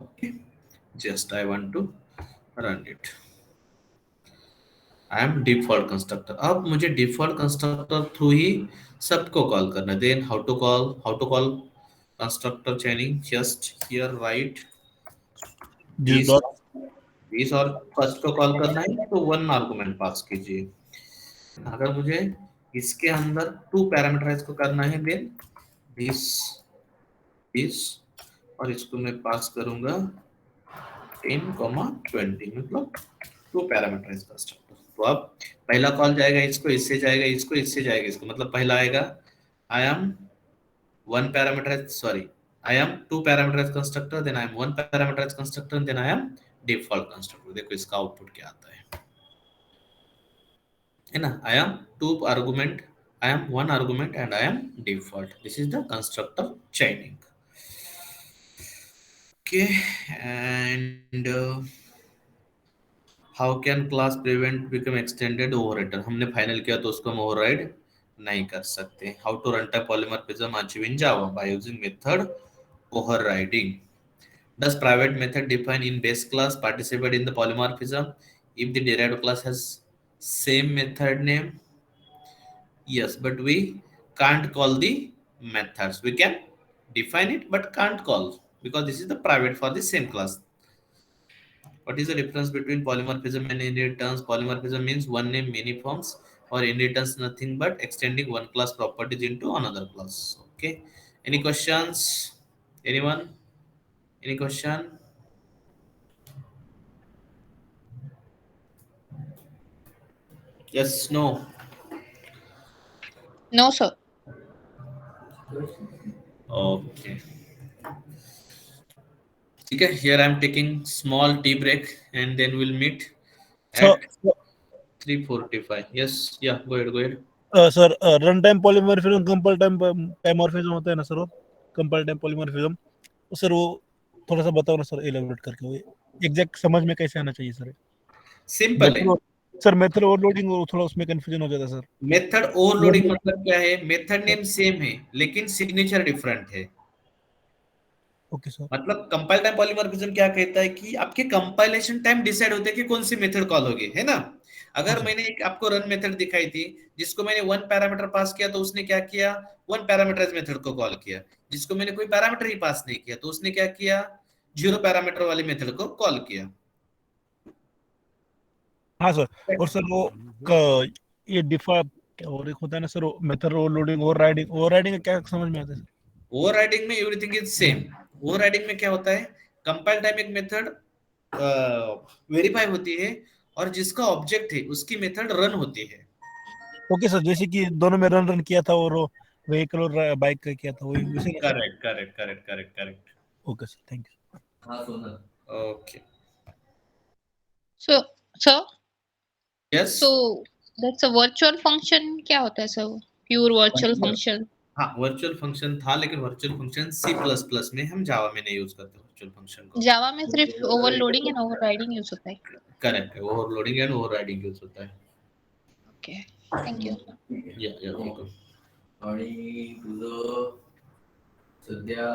okay, just I want to run it। I am default constructor, अब मुझे default constructor थ्रू ही सबको कॉल करना है। Then how to call constructor chaining, just here right जिस this, dot this, और first को call करना है तो वन आर्गुमेंट पास कीजिए। अगर मुझे इसके अंदर टू पैरामीटराइज को करना है, देन दिस दिस, और इसको मैं पास करूंगा 10,20, मतलब टू पैरामीटराइज कंस्ट्रक्टर। तो अब पहला कॉल जाएगा इसको, इससे जाएगा इसको, इससे जाएगा इसको, मतलब पहला आएगा I am one parameterize, sorry, I am two parameterize constructor, then I am one parameterize constructor, then I am default constructor. देखो इसका आउटपुट क्या आता है ना। I am two argument, I am one argument and I am default, this is the constructor chaining, okay, and how can class prevent become extended overrider, हमने final किया तो उसको हम ओवरराइड नहीं कर सकते। How to run type polymorphism achieve in Java by using method overriding. Does private method define in base class participate in the polymorphism if the derived class has same method name? Yes, but we can't call the methods, we can define it but can't call, because this is the private for the same class. What is the difference between polymorphism and inheritance? Polymorphism means one name many forms, or inheritance nothing but extending one class properties into another class. Okay. Any questions? Anyone? Any question? Yes, no. No, sir. Okay. ठीक है, here I am taking small tea break and then we'll meet So, at 3:45. Yes, yeah, go ahead, go ahead. Sir run time polymorphism compile time टाइमॉर्फिज्म होता है ना sir, वो compile time polymorphism, sir वो थोड़ा सा बताओ ना सर, एलाबोरेट करके, वो एग्जैक्ट समझ में कैसे आना चाहिए सर? सिंपल है। सर मेथड ओवरलोडिंग और थोड़ा उसमें कंफ्यूजन हो जाता है सर। मेथड ओवरलोडिंग मतलब क्या है? मेथड नेम सेम है लेकिन सिग्नेचर डिफरेंट है। Okay sir. मतलब कंपाइल टाइम पॉलीमॉर्फिज्म क्या कहता है कि आपके कंपाइलेशन टाइम डिसाइड होते हैं कि कौन सी मेथड कॉल होगी, है ना। अगर मैंने एक आपको रन मेथड दिखाई थी जिसको मैंने वन पैरामीटर पास किया तो उसने क्या किया, वन पैरामीटराइज मेथड को कॉल किया। जिसको मैंने कोई पैरामीटर ही पास नहीं किया तो उसने क्या किया, जीरो पैरामीटर वाली मेथड को कॉल किया। हाँ सर, और सर वो ये डिफा और एक होता है ना सर, मेथड ओवरलोडिंग, ओवरराइडिंग क्या समझ में आता है सर? ओवरराइडिंग में एवरीथिंग इज सेम। ओवरराइडिंग में क्या होता है, कंपाइल टाइम एक मेथड वेरीफाई होती है और जिसका ऑब्जेक्ट है उसकी मेथड रन होती है। ओके सर, जैसे कि दोनों में रन रन किया था और व्हीकल और बाइक का किया था, वही वैसे ना sir? Correct correct correct correct correct. Okay sir, thank you. हाँ सोना। Okay. So, so, yes. so that's a virtual function. क्या होता है सर? Pure virtual function. हाँ, वर्चुअल फंक्शन था लेकिन virtual function C plus plus में, हम जावा में नहीं यूज करते वर्चुअल फंक्शन को। जावा में सिर्फ overloading and overriding यूज होता है. करेक्ट है, ओवरलोडिंग एंड ओवरराइडिंग यूज होता है। Okay, thank you. या वेलकम। आणि तुझं सध्या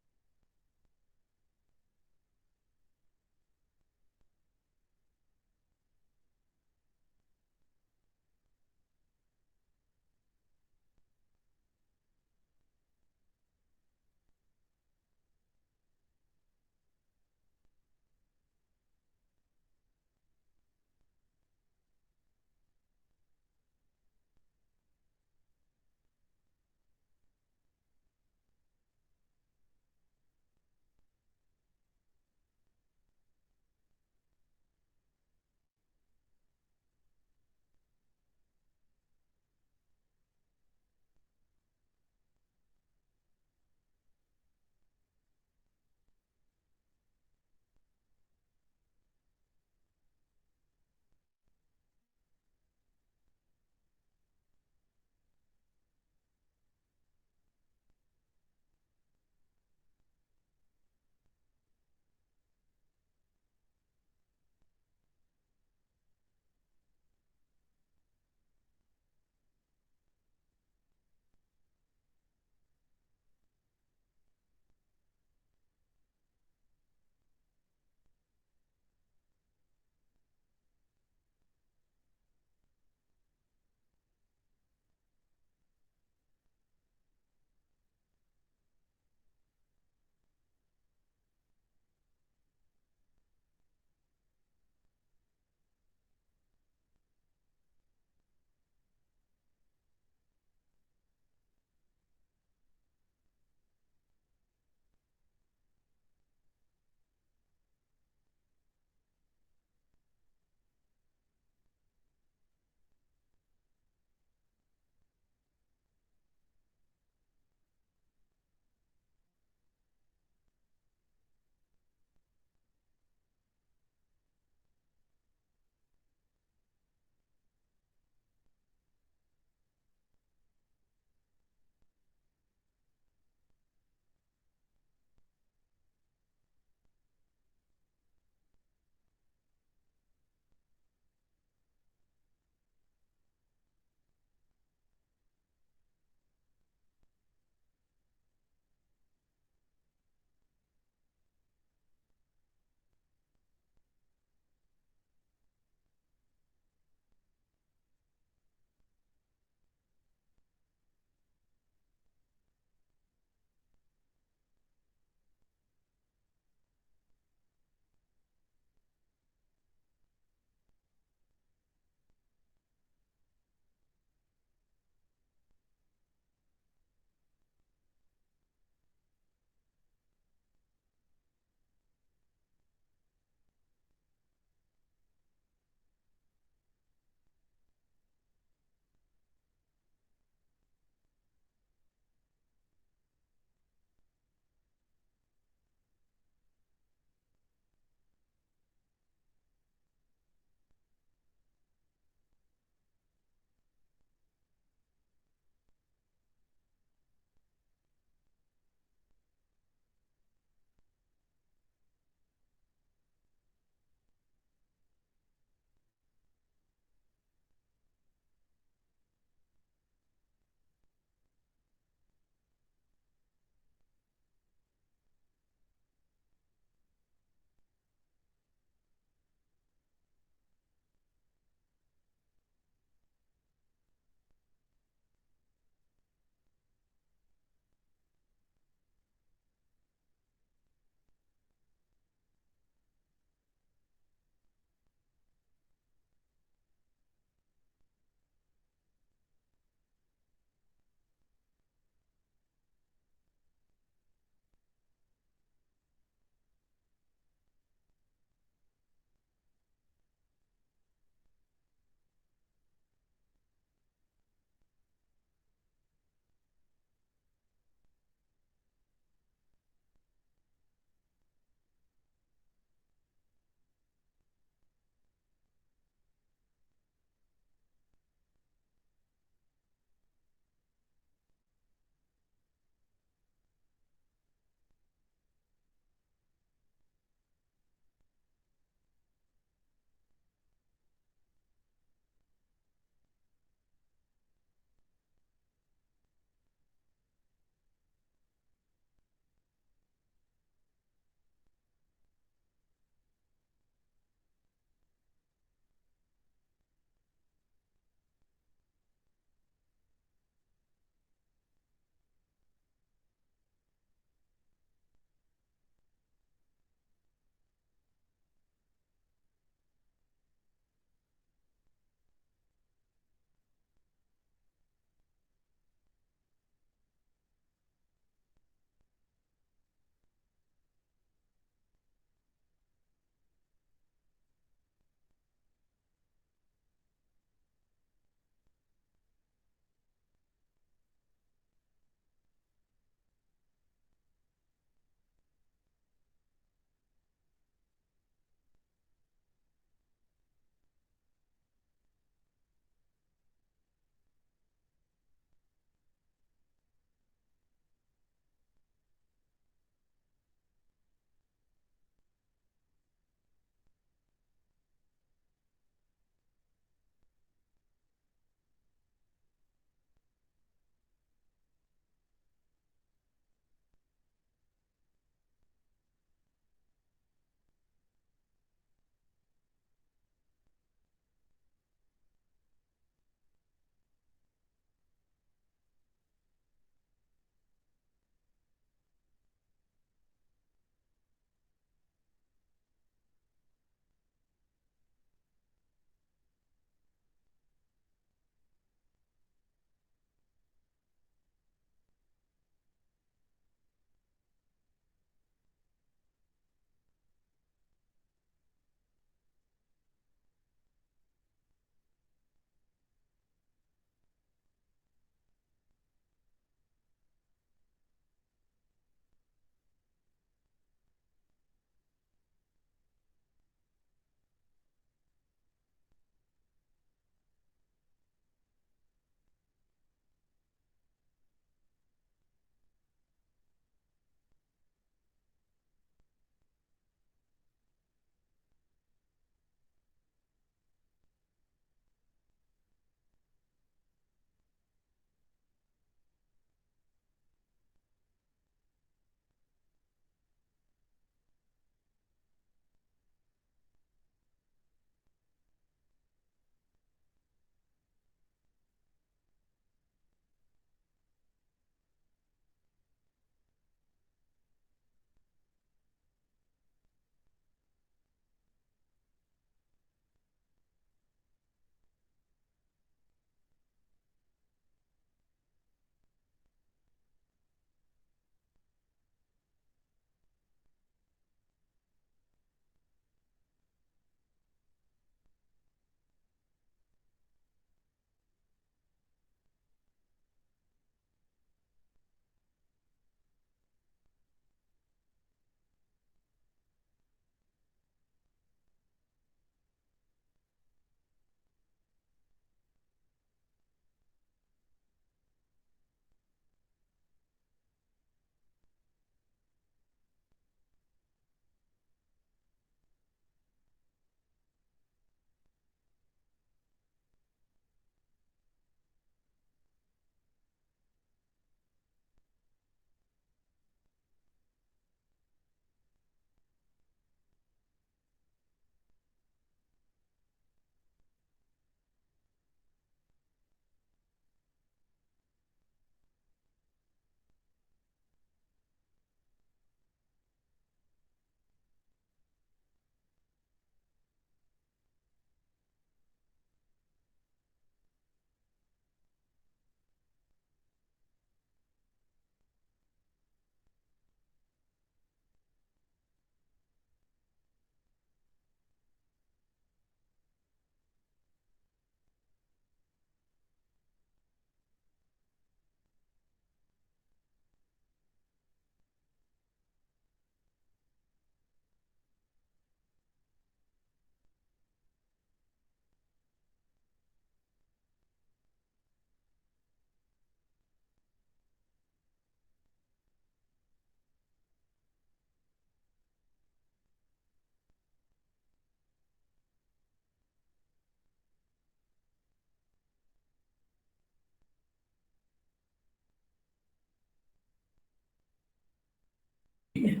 ठीक है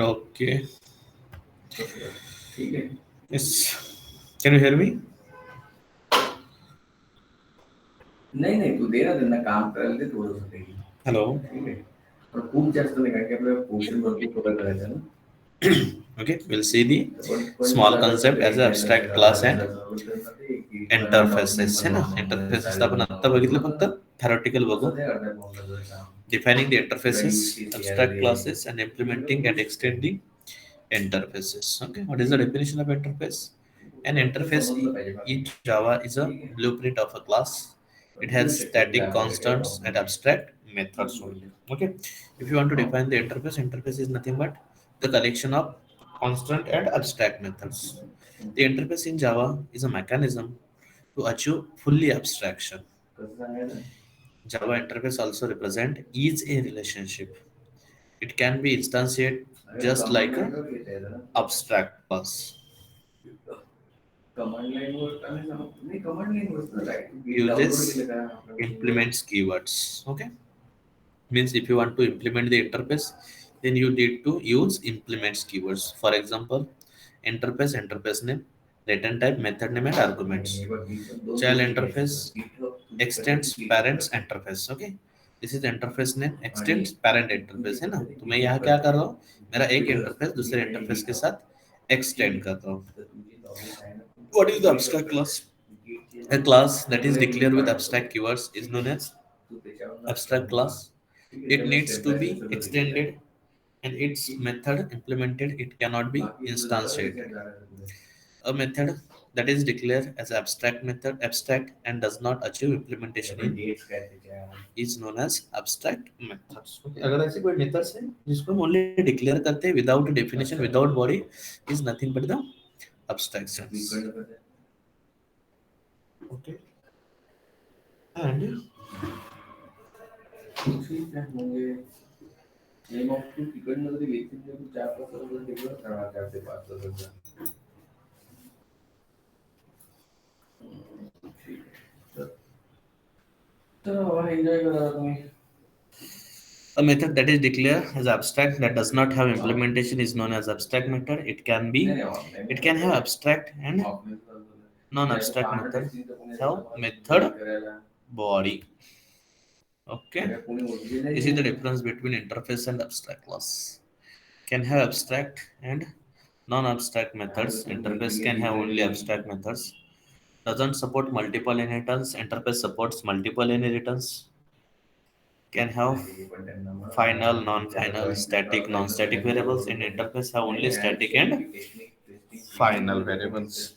Okay. ठीक है Yes. Can you hear me? नाही नाही तू दे ना त्यांना काम करायला दे थोडंसं काही Hello. ठीक आहे पण खूप जास्त नाही कारण की आपल्याला पोर्शन भरपूर कव्हर करायचं ना Okay, we'll see the पण small जात concept असतं as an abstract class and interfaces है ना interfaces तर आपण आता बघितलं फक्त theoretical बघू defining the interfaces abstract classes and implementing and extending interfaces. Okay, what is the definition of interface? An interface in Java is a blueprint of a class. It has static constants and abstract methods only. Okay, if you want to define the interface, interface is nothing but the collection of constant and abstract methods. The interface in Java is a mechanism to achieve fully abstraction. Java interface also represent is a relationship. It can be instantiated just like a abstract class. Command line वर नाही command line वर Uses implements keywords. Okay, means if you want to implement the interface, then you need to use implements keywords. For example, interface name, return type, method name, and arguments. Child interface extends parents interface. Okay, this is interface name extends parent interface है ना. तो मैं यहाँ क्या कर रहा हूँ, मेरा एक इंटरफेस दूसरे इंटरफेस के साथ एक्सटेंड कर रहा हूँ. What is the abstract class? A class that is declared with abstract keywords is known as abstract class. It needs to be extended and its method implemented. It cannot be instantiated. A method that is declared as abstract and does not achieve implementation in is known as abstract methods. Okay. अगर ऐसे कोई methods है जिसको हम only declare करते हैं without definition, without body, is nothing but the abstractions. Okay. And मग तू तिकडनं जरी घेतली तरी तू 4-5 तास तिकडं करणार 4 ते 5 तासाचा तर बाबा एन्जॉय करा तुम्ही a method that is declared as abstract that does not have implementation is known as abstract method. It can have abstract and non-abstract method. Have method body. Okay. This is the difference between interface and abstract class. Can have abstract and non-abstract methods. Interface can have only abstract methods. Doesn't support multiple inheritance. Interface supports multiple inheritance. Can have final, non-final, static, non-static variables. In interface have only static and final variables.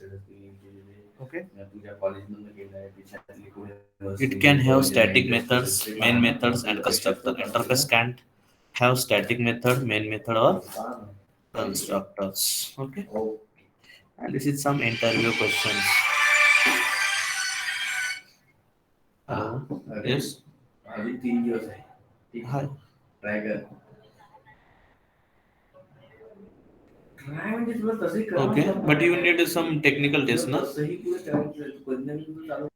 Okay. It can have static methods, main methods, and constructor. Interface can't have static method, main method, or constructors. Okay. And this is some interview questions. Hello. Yes. अभी 3 दिवस आहे ठीक Hi. Try कर try म्हणजे तुला तसंही करावं Okay. लागतं. But you need some technical test, na? तसंही तुला करायचं आहे. तू कधी ना कधी चालू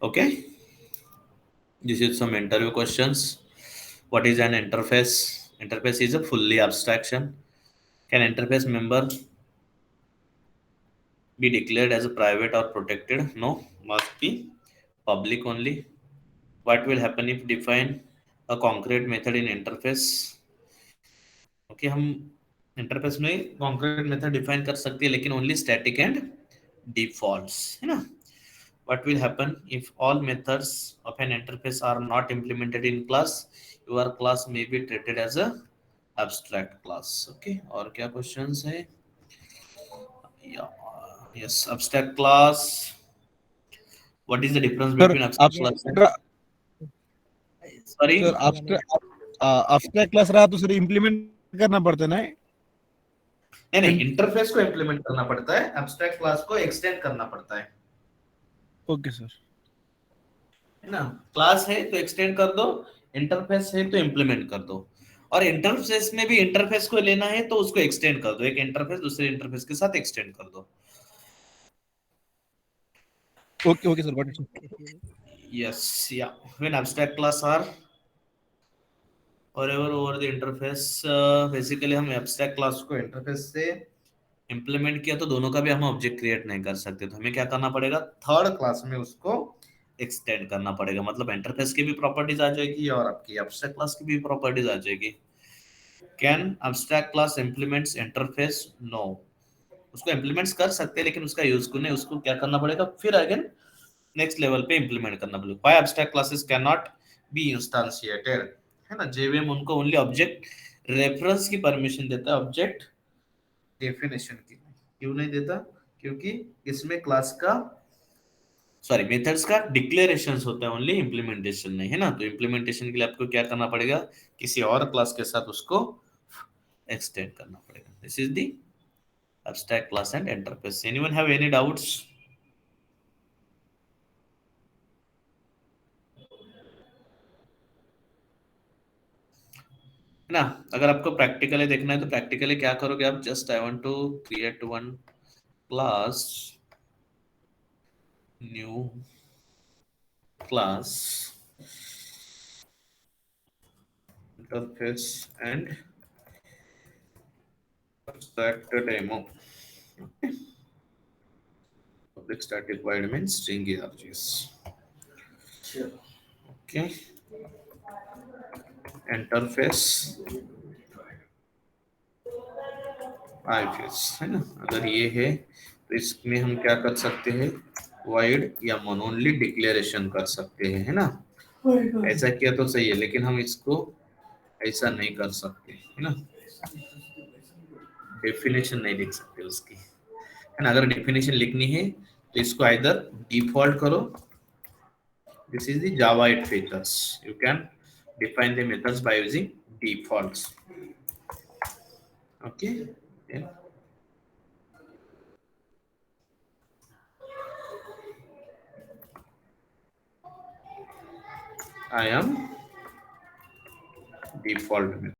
Okay. This is some interview questions. What is an interface? Interface is a fully abstraction. Can interface member be declared as a private or protected? No, must be public only. What will happen if define a concrete method in interface? Okay, हम interface में concrete method define कर सकती है लेकिन only static and defaults, है ना. What will happen if all methods of an interface are not implemented in class? Your class may be treated as a abstract class. Okay, और क्या questions है? Yeah, yes, abstract class. What is the difference sir between abstract class and sorry? Sir abstract class रहा तो sir implement करना पड़ता है ना. नहीं, इंटरफेस को इम्प्लीमेंट करना पड़ता है, abstract class को एक्सटेंड करना पड़ता है. Okay sir. है ना. क्लास है तो एक्सटेंड कर दो, इंटरफेस है तो इम्प्लीमेंट कर दो. और इंटरफेस में भी इंटरफेस को लेना है तो उसको एक्सटेंड कर दो, एक इंटरफेस दूसरे इंटरफेस के साथ एक्सटेंड कर दो. Okay okay sir, got it. Yes, yeah. When abstract class are forever over the interface, basically हम abstract class को interface से implement किया तो दोनों का भी हम ऑब्जेक्ट क्रिएट नहीं कर सकते, तो हमें क्या करना पड़ेगा, थर्ड क्लास में उसको एक्सटेंड करना पड़ेगा. मतलब इंटरफेस की भी प्रॉपर्टीज आ जाएगी और आपकी abstract क्लास की भी प्रॉपर्टीज आ जाएगी. Can abstract class implements interface? No, उसको implements कर सकते हैं लेकिन उसका यूज को नहीं, उसको क्या करना पड़ेगा फिर अगेन नेक्स्ट लेवल पे इंप्लीमेंट करना पड़ेगा. Why abstract classes can not be instantiated, है ना. जेवीएम उनको ओनली ऑब्जेक्ट रेफरेंस की परमिशन देता है, ऑब्जेक्ट डेफिनेशन की क्यों नहीं देता, क्योंकि इसमें क्लास का सॉरी मेथड्स का डिक्लेरेशंस होता है, ओनली इंप्लीमेंटेशन नहीं, है ना. तो इंप्लीमेंटेशन के लिए आपको क्या करना पड़ेगा, किसी और क्लास के साथ उसको एक्सटेंड करना पड़ेगा. This is the abstract class and interface. Anyone have any doubts? ना. अगर आपको प्रैक्टिकली देखना है तो प्रैक्टिकली क्या करोगे आप, just I want to create one class, new class, interface and abstract demo. Okay. Public static void means string args. Okay. Interface ifs, है ना. अगर ये है तो इसमें हम क्या कर सकते हैं, void या मोनोनली डिक्लेरेशन कर सकते हैं, है ना. ऐसा किया तो सही है लेकिन हम इसको ऐसा नहीं कर सकते, है ना. डेफिनेशन नहीं लिख सकते उसकी, है ना. अगर डेफिनेशन लिखनी है तो इसको इधर डिफॉल्ट करो. This is the Java 8 features. You can define the methods by using defaults. Okay. Yeah. I am default method.